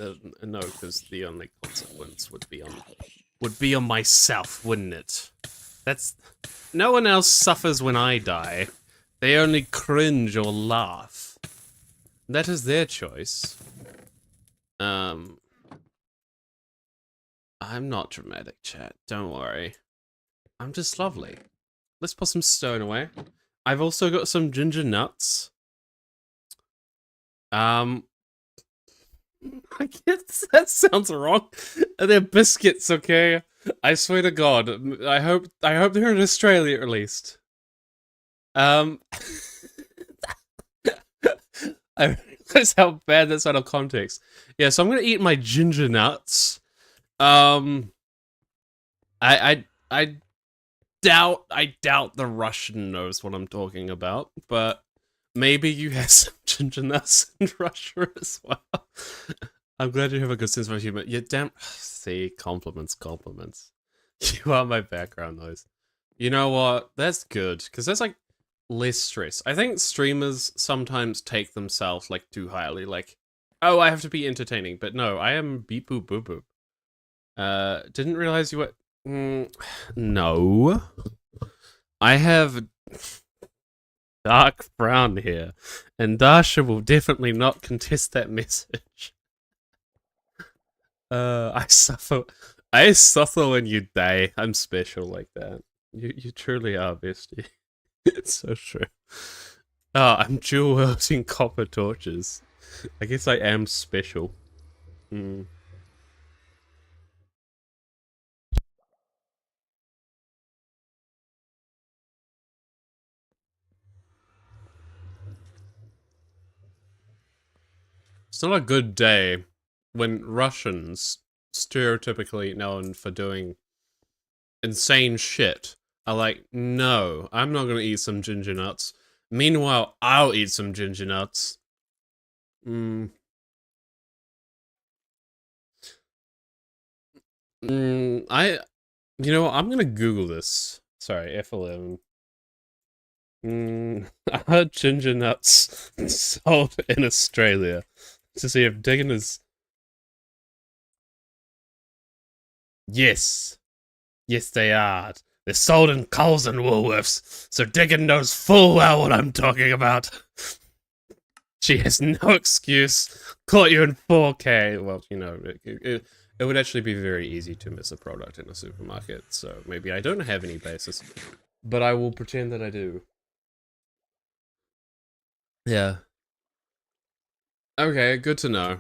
No, because the only consequence would be on myself, wouldn't it? That's no one else suffers when I die. They only cringe or laugh. That is their choice. I'm not dramatic, chat. Don't worry. I'm just lovely. Let's put some stone away. I've also got some ginger nuts. I guess that sounds wrong. They're biscuits, okay? I swear to God. I hope they're in Australia at least. I realize how bad that's out of context. Yeah, so I'm gonna eat my ginger nuts. I doubt the Russian knows what I'm talking about, but maybe you have some ginger nuts in Russia as well. I'm glad you have a good sense of humor. Yeah, damn. See, compliments. You are my background noise. You know what? That's good, because that's like less stress. I think streamers sometimes take themselves like too highly, like, oh, I have to be entertaining, but no, I am beep boop boop boop. Didn't realize you were. No. I have dark brown hair, and Dasha will definitely not contest that message. I suffer when you die. I'm special like that. You truly are, bestie. It's so true. Oh, I'm dual wielding copper torches. I guess I am special. Mm. It's not a good day when Russians, stereotypically known for doing insane shit, are like, no, I'm not gonna eat some ginger nuts. Meanwhile, I'll eat some ginger nuts. You know what, I'm gonna Google this. Sorry, F11. Are ginger nuts sold in Australia? To see if digging is... Yes. Yes, they are. They're sold in Coles and Woolworths, so Diggin knows full well what I'm talking about. She has no excuse. Caught you in 4K. Well, you know, it would actually be very easy to miss a product in a supermarket, so maybe I don't have any basis. But I will pretend that I do. Yeah. Okay, good to know.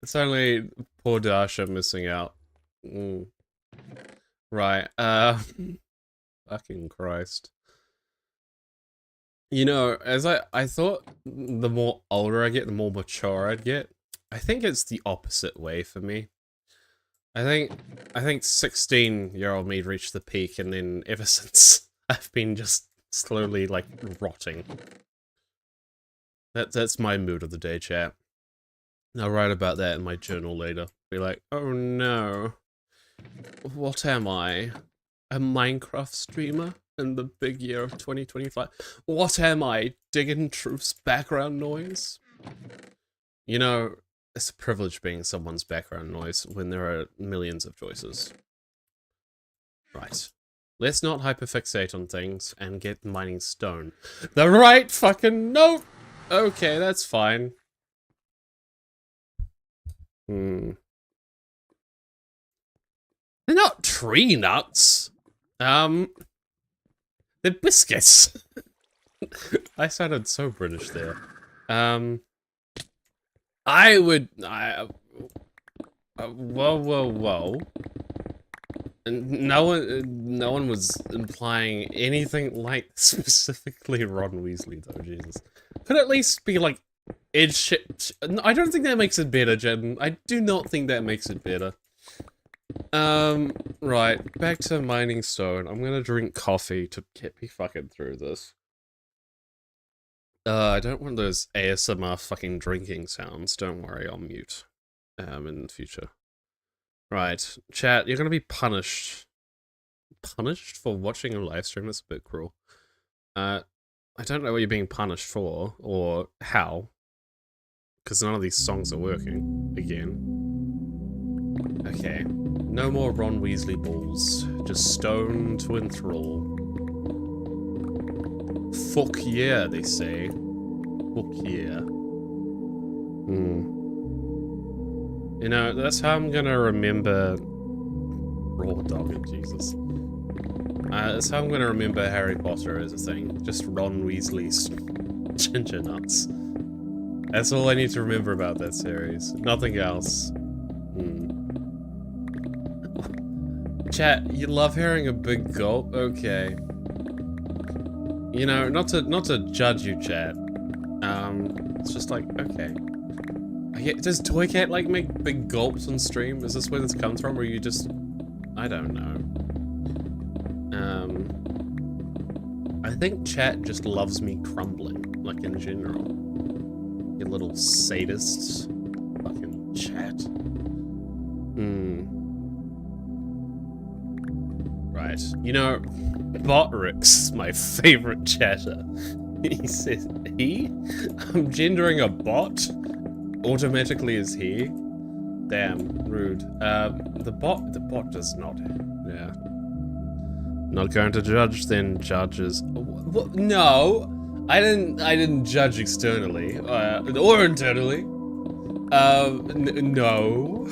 It's only poor Dasha missing out. Right, fucking Christ. You know, as I thought the more older I get, the more mature I'd get. I think it's the opposite way for me. I think 16-year-old me reached the peak, and then ever since I've been just slowly like rotting. That's my mood of the day, chat. I'll write about that in my journal later. Be like, oh no. What am I? A Minecraft streamer in the big year of 2025? What am I? Digging Truth's background noise? You know, it's a privilege being someone's background noise when there are millions of choices. Right. Let's not hyperfixate on things and get mining stone. The right fucking note! Okay, that's fine. They're not tree nuts. They're biscuits. I sounded so British there. Whoa. No one was implying anything like specifically Ron Weasley, though, Jesus. Could at least be like, I don't think that makes it better, Jen. I do not think that makes it better. Right, back to mining stone. I'm gonna drink coffee to get me fucking through this. I don't want those ASMR fucking drinking sounds. Don't worry, I'll mute. In the future. Right, chat, you're gonna be punished. Punished for watching a live stream? That's a bit cruel. I don't know what you're being punished for, or how. Because none of these songs are working. Again. Okay. No more Ron Weasley balls. Just stone to enthrall. Fuck yeah, they say. Fuck yeah. You know, that's how I'm gonna remember... Raw dog, Jesus. That's how I'm gonna remember Harry Potter as a thing. Just Ron Weasley's ginger nuts. That's all I need to remember about that series. Nothing else. Chat, you love hearing a big gulp? Okay. You know, not to judge you, chat. It's just like, okay. Does Toy Cat like make big gulps on stream? Is this where this comes from, or you just... I don't know. I think chat just loves me crumbling, like in general. You little sadists. Fucking chat. Right. You know, Botrix, my favorite chatter. He says, he? I'm gendering a bot? Automatically is he? Damn, rude. The bot does not. Yeah. Not going to judge then, judges. What? No! I didn't judge externally, or internally. No.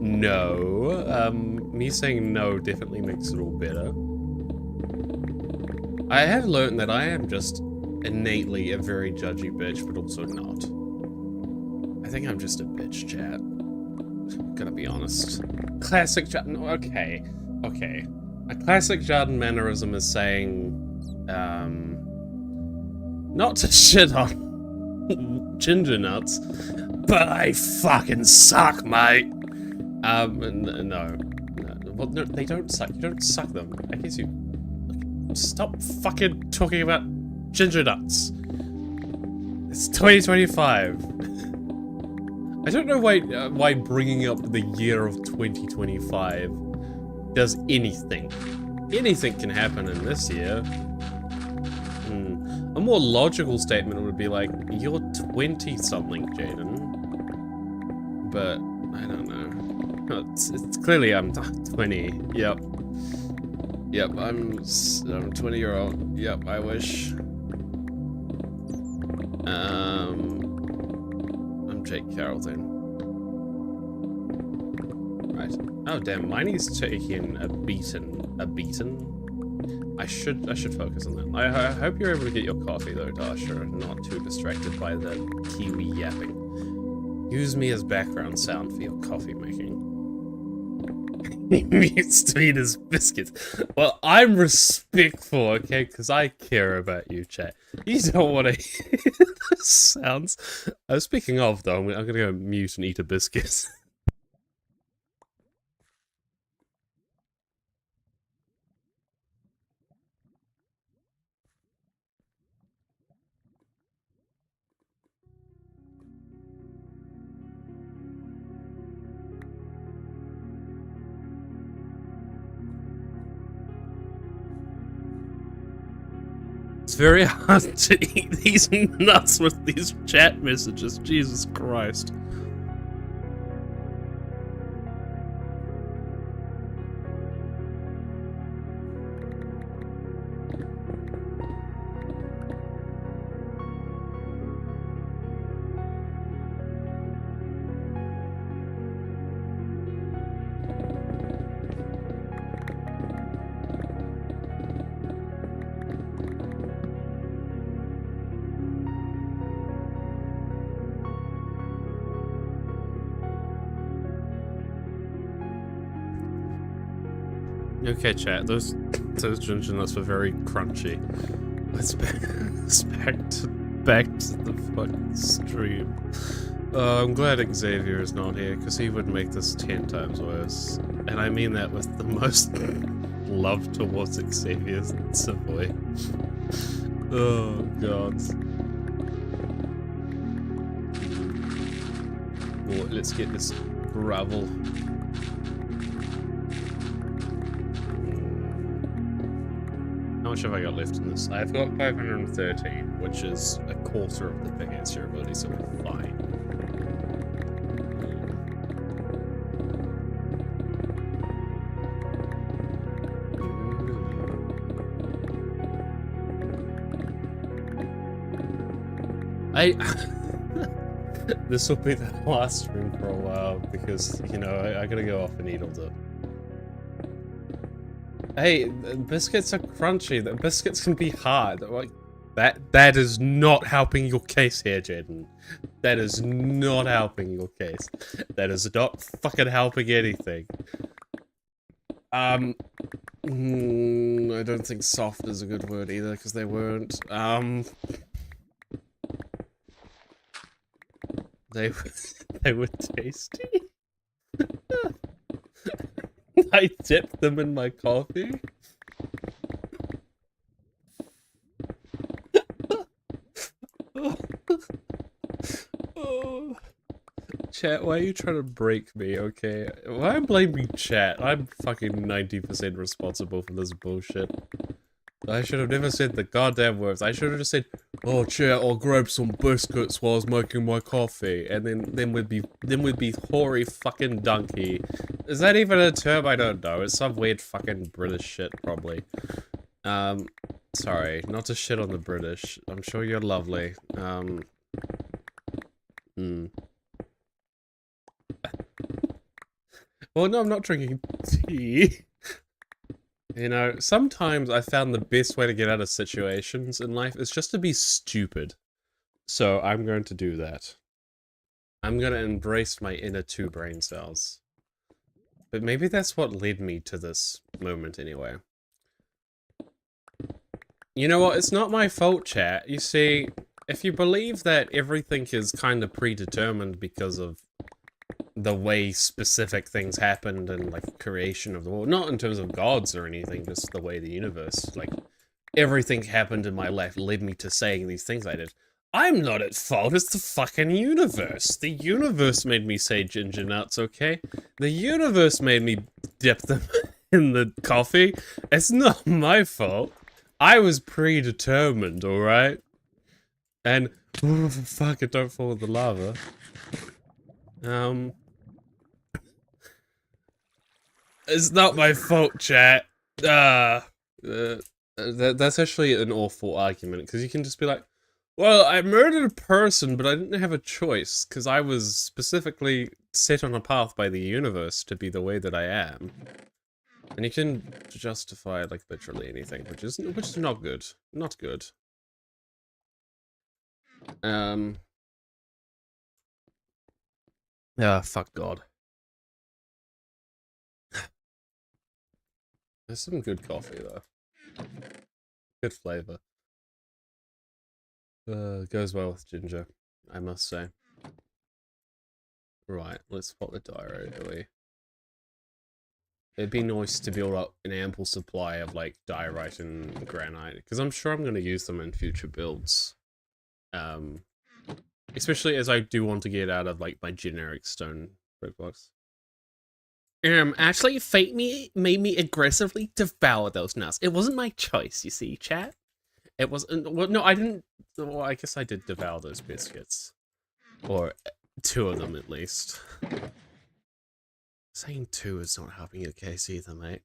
No. Me saying no definitely makes it all better. I have learned that I am just innately a very judgy bitch, but also not. I think I'm just a bitch, chat. Gonna be honest. Classic Jordan. No, okay. A classic Jordan mannerism is saying, not to shit on ginger nuts, but I fucking suck, mate. No. Well, no, they don't suck. You don't suck them. I guess you. Stop fucking talking about ginger nuts. It's 2025. I don't know why bringing up the year of 2025 does anything. Anything can happen in this year. A more logical statement would be like, you're 20-something, Jaden. But, I don't know. It's clearly I'm 20. Yep. Yep, I'm 20-year-old. Yep, I wish. I'm Jake Carrollton. Right. Oh damn, mining's taking a beaten. I should focus on that. I hope you're able to get your coffee though, Dasha, and not too distracted by the Kiwi yapping. Use me as background sound for your coffee making. Mutes to eat his biscuits. Well, I'm respectful, okay? Because I care about you, chat. You don't want to hear those sounds. Speaking of, though, I'm going to go mute and eat a biscuit. It's very hard to eat these nuts with these chat messages. Jesus Christ. Okay, chat. Those ginger nuts were very crunchy. Let's back to the fucking stream. I'm glad Xavier is not here, because he would make this 10 times worse. And I mean that with the most love towards Xavier's Silvae. Oh, God. Oh, let's get this gravel. How much have I got left in this? I've got 513, which is a quarter of the pickaxe durability, so we're fine. This will be the last stream for a while because, you know, I gotta go off and eat all the... Hey, biscuits are crunchy. The biscuits can be hard. Like, that is not helping your case here, Jaden. That is not helping your case. That is not fucking helping anything. I don't think soft is a good word either, because they weren't. They were tasty. I dipped them in my coffee. Oh. Chat, why are you trying to break me, okay? Why am I blaming chat? I'm fucking 90% responsible for this bullshit. I should have never said the goddamn words. I should have just said, "Oh, chat, I'll grab some biscuits while I was making my coffee," and then we'd be hoary fucking donkey. Is that even a term? I don't know. It's some weird fucking British shit, probably. Sorry, not to shit on the British. I'm sure you're lovely. Well, no, I'm not drinking tea. You know, sometimes I found the best way to get out of situations in life is just to be stupid. So I'm going to do that. I'm going to embrace my inner 2 brain cells. But maybe that's what led me to this moment anyway. You know what? It's not my fault, chat. You see, if you believe that everything is kind of predetermined because of the way specific things happened and like creation of the world, not in terms of gods or anything, just the way the universe, like everything happened in my life led me to saying these things I did. I'm not at fault, it's the fucking universe. The universe made me say ginger nuts, okay? The universe made me dip them in the coffee. It's not my fault. I was predetermined, alright? And, oh, fuck it, don't fall in the lava. It's not my fault, chat. That's actually an awful argument, because you can just be like, well, I murdered a person, but I didn't have a choice, because I was specifically set on a path by the universe to be the way that I am. And you can justify, like, literally anything, which is not good. Not good. Fuck God. There's some good coffee, though. Good flavor. Goes well with ginger, I must say. Right, let's spot the diorite away. It'd be nice to build up an ample supply of, like, diorite and granite, because I'm sure I'm going to use them in future builds. Especially as I do want to get out of, like, my generic stone brick blocks. Actually, fate made me aggressively devour those nuts. It wasn't my choice, you see, chat. It wasn't, well, no, I didn't, well, I guess I did devour those biscuits. Or 2 of them, at least. Saying 2 is not helping your case either, mate.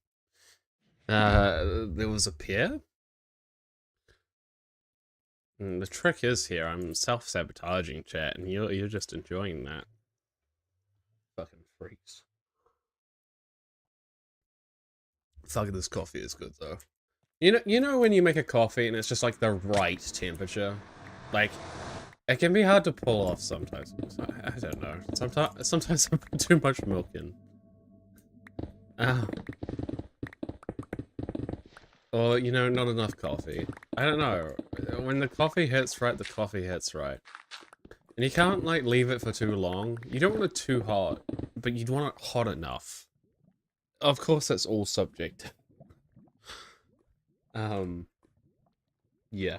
There was a peer? The trick is here, I'm self-sabotaging, chat, and you're just enjoying that. Fucking freaks. Fuck, this coffee is good, though. You know when you make a coffee and it's just like the right temperature? Like, it can be hard to pull off sometimes. I don't know. Sometimes I put too much milk in. Or, you know, not enough coffee. I don't know. When the coffee hits right, the coffee hits right. And you can't, like, leave it for too long. You don't want it too hot, but you'd want it hot enough. Of course, that's all subjective. Yeah.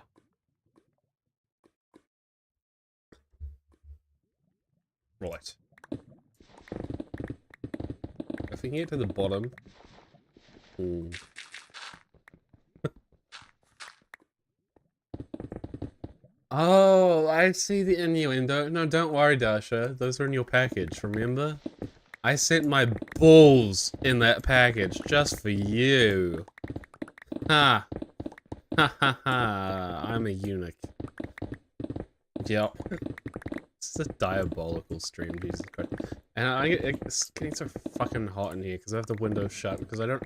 Right. If we can get to the bottom... Oh, I see the innuendo. No, don't worry, Dasha. Those are in your package, remember? I sent my balls in that package just for you. Ha. Ha ha ha. I'm a eunuch. Yep. This is a diabolical stream, Jesus Christ. And it's getting so fucking hot in here because I have the window shut because I don't...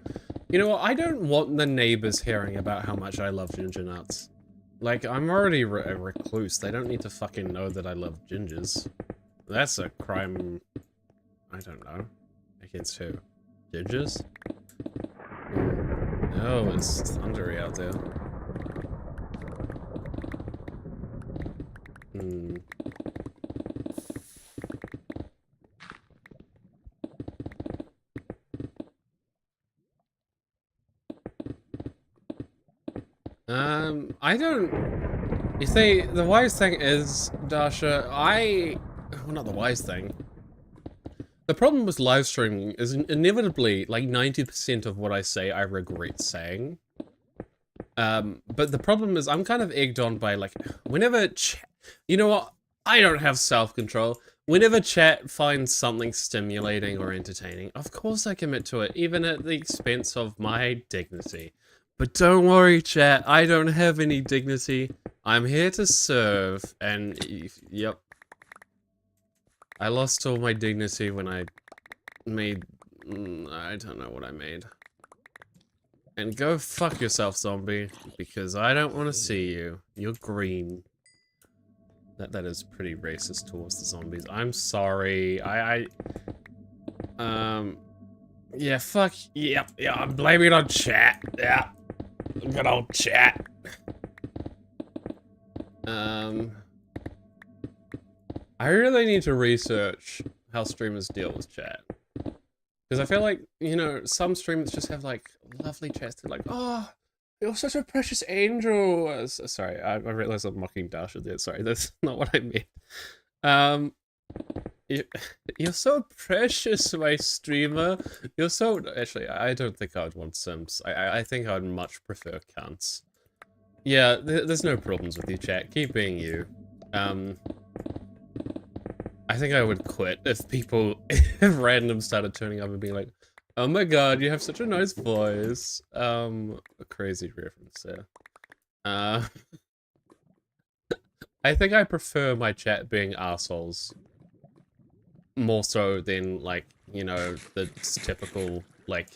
You know what? I don't want the neighbors hearing about how much I love ginger nuts. Like, I'm already a recluse. They don't need to fucking know that I love gingers. That's a crime... I don't know. Against who? Gingers? Oh, it's thundery out there. I don't... You see, the wise thing is, Dasha, well, not the wise thing. The problem with live streaming is inevitably, like, 90% of what I say I regret saying. But the problem is I'm kind of egged on by, like, whenever you know what? I don't have self-control. Whenever chat finds something stimulating or entertaining, of course I commit to it, even at the expense of my dignity. But don't worry, chat, I don't have any dignity. I'm here to serve, and yep. I lost all my dignity when I made... I don't know what I made. And go fuck yourself, zombie, because I don't want to see you. You're green. That is pretty racist towards the zombies. I'm sorry. Yeah, fuck. Yeah, I'm blaming it on chat. Yeah. Good old chat. I really need to research how streamers deal with chat. Because I feel like, you know, some streamers just have, like, lovely chats. They're like, oh, you're such a precious angel. Sorry, I realized I'm mocking Dasha there. Sorry, that's not what I meant. You're so precious, my streamer. You're so... Actually, I don't think I would want Sims. I think I would much prefer cunts. Yeah, there's no problems with you, chat. Keep being you. I think I would quit if people, if random started turning up and being like, oh my god, you have such a nice voice. A crazy reference there. I think I prefer my chat being assholes. More so than, like, you know, the typical, like,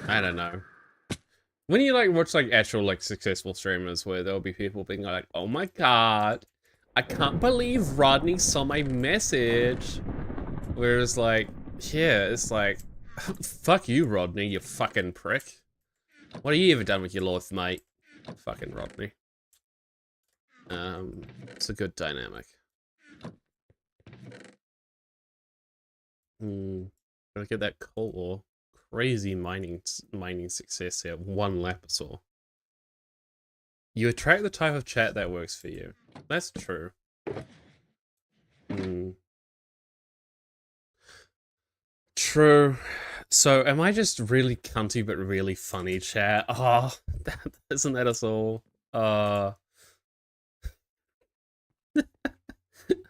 I don't know. When you, like, watch, like, actual, like, successful streamers where there'll be people being like, oh my god, I can't believe Rodney saw my message. Whereas, like, yeah, it's like, fuck you, Rodney, you fucking prick. What have you ever done with your life, mate? Fucking Rodney. It's a good dynamic. Gotta get that coal ore. Crazy mining success here. 1 Lapisaur. You attract the type of chat that works for you. That's true. True. So, am I just really cunty but really funny, chat? Oh, isn't that us all?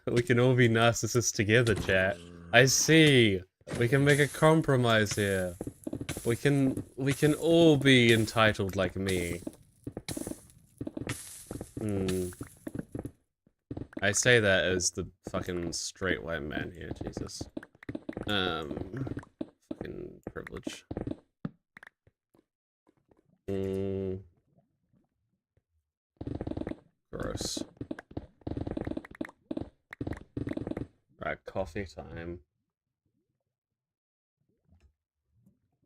We can all be narcissists together, chat. I see. We can make a compromise here. We can all be entitled like me. I say that as the fucking straight white man here, Jesus. Fucking privilege. Gross. Right, coffee time.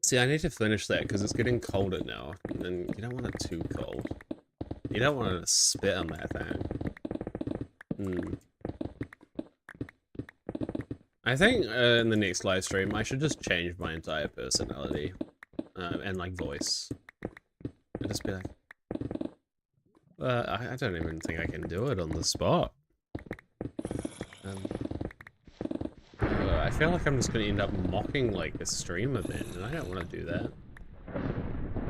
See, I need to finish that because it's getting colder now, and you don't want it too cold. You don't want to spit on that thing. I think in the next live stream, I should just change my entire personality and like voice. And just be like, I don't even think I can do it on the spot. I feel like I'm just gonna end up mocking like a streamer then, and I don't want to do that.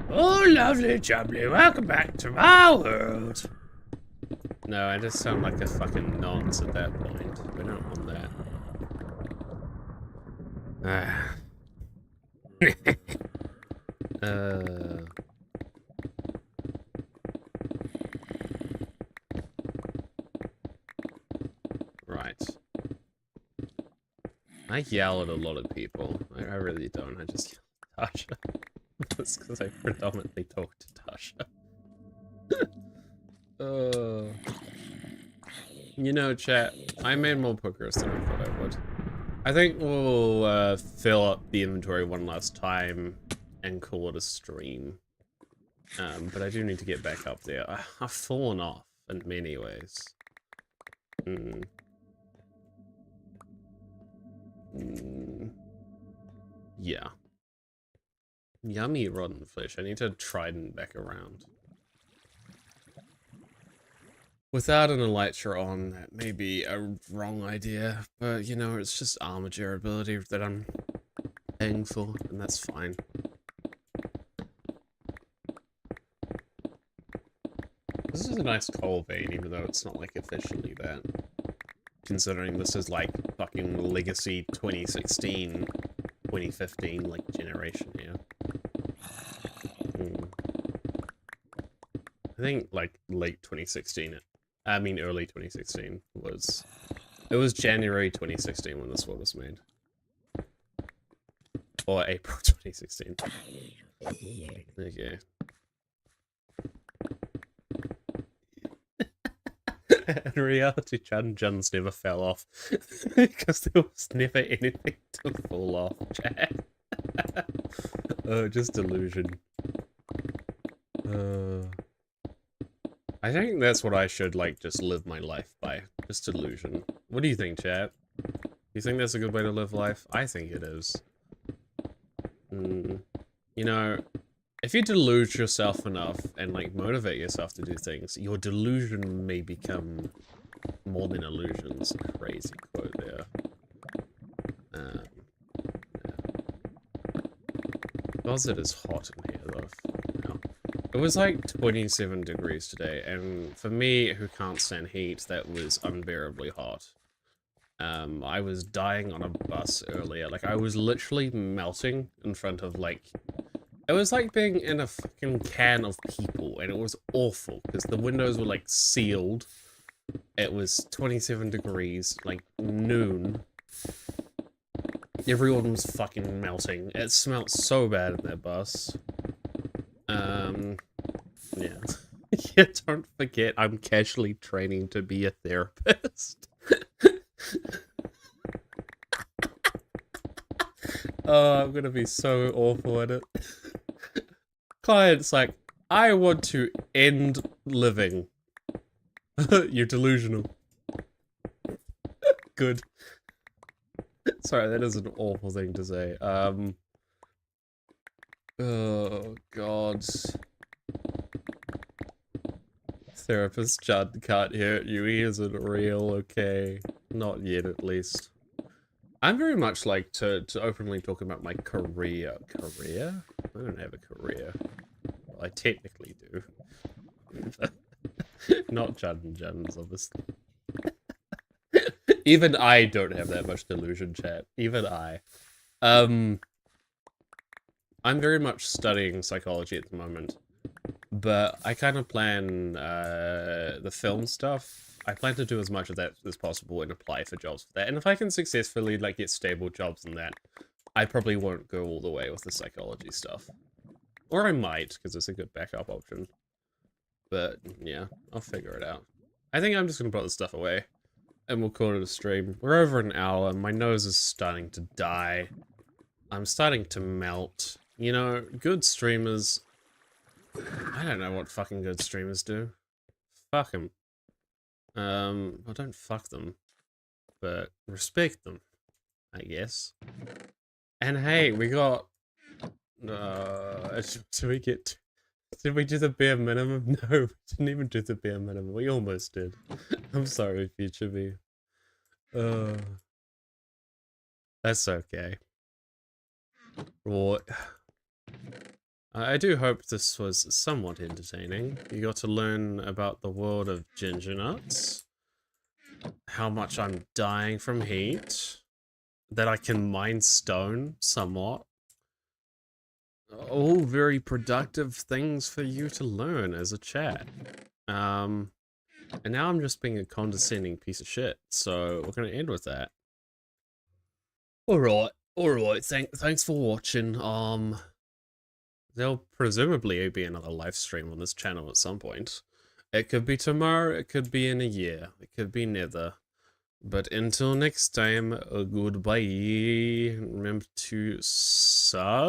Oh, lovely jubbly, welcome back to my world. No, I just sound like a fucking nonce at that point. We don't want that. Right. I yell at a lot of people. I really don't. I just yell at Tasha. That's because I predominantly talk to Tasha. You know, chat, I made more progress than I thought I would. I think we'll fill up the inventory one last time and call it a stream. But I do need to get back up there. I've fallen off in many ways. Yeah. Yummy rotten fish. I need to trident back around. Without an elytra on, that may be a wrong idea, but you know, it's just armor durability that I'm paying for, and that's fine. This is a nice coal vein, even though it's not like officially that. Considering this is like fucking legacy 2016, 2015, like generation here. I think like late 2016, I mean early 2016 was, it was January 2016 when this one was made. Or April 2016. Okay. In reality, Juns never fell off because there was never anything to fall off, chat. Oh, just delusion. I think that's what I should, like, just live my life by. Just delusion. What do you think, chat? You think that's a good way to live life? I think it is. You know, if you delude yourself enough and, like, motivate yourself to do things, your delusion may become more than illusions. Crazy quote there. Yeah. Because it is hot in here, though. No. It was like 27 degrees today, and for me, who can't stand heat, that was unbearably hot. I was dying on a bus earlier. Like, I was literally melting in front of, like... It was like being in a fucking can of people, and it was awful, because the windows were, like, sealed. It was 27 degrees, like, noon. Everyone was fucking melting. It smelled so bad in that bus. Yeah. Yeah, don't forget, I'm casually training to be a therapist. Oh, I'm gonna be so awful at it. Client's like, I want to end living. You're delusional. Good. Sorry, that is an awful thing to say. Oh, God. Therapist Judd can't hear you. He isn't real, okay? Not yet, at least. I'm very much like to openly talk about my career. Career? I don't have a career. Well, I technically do. Not Judd and Juns, obviously. Even I don't have that much delusion, chat. Even I. I'm very much studying psychology at the moment. But I kind of plan the film stuff. I plan to do as much of that as possible and apply for jobs for that. And if I can successfully like get stable jobs in that, I probably won't go all the way with the psychology stuff. Or I might, because it's a good backup option. But yeah, I'll figure it out. I think I'm just gonna put this stuff away. And we'll call it a stream. We're over an hour, and my nose is starting to die. I'm starting to melt. You know, good streamers... I don't know what fucking good streamers do. Fuck them. Well, don't fuck them, but respect them, I guess. And hey, we got... Did we do the bare minimum? No, we didn't even do the bare minimum. We almost did. I'm sorry, future me. That's okay. Right. I do hope this was somewhat entertaining. You got to learn about the world of ginger nuts, how much I'm dying from heat, that I can mine stone somewhat. All very productive things for you to learn as a chat. And now I'm just being a condescending piece of shit, so we're gonna end with that. Alright, thanks for watching. There'll presumably be another live stream on this channel at some point. It could be tomorrow, it could be in a year, it could be neither. But until next time, goodbye. Remember to sub.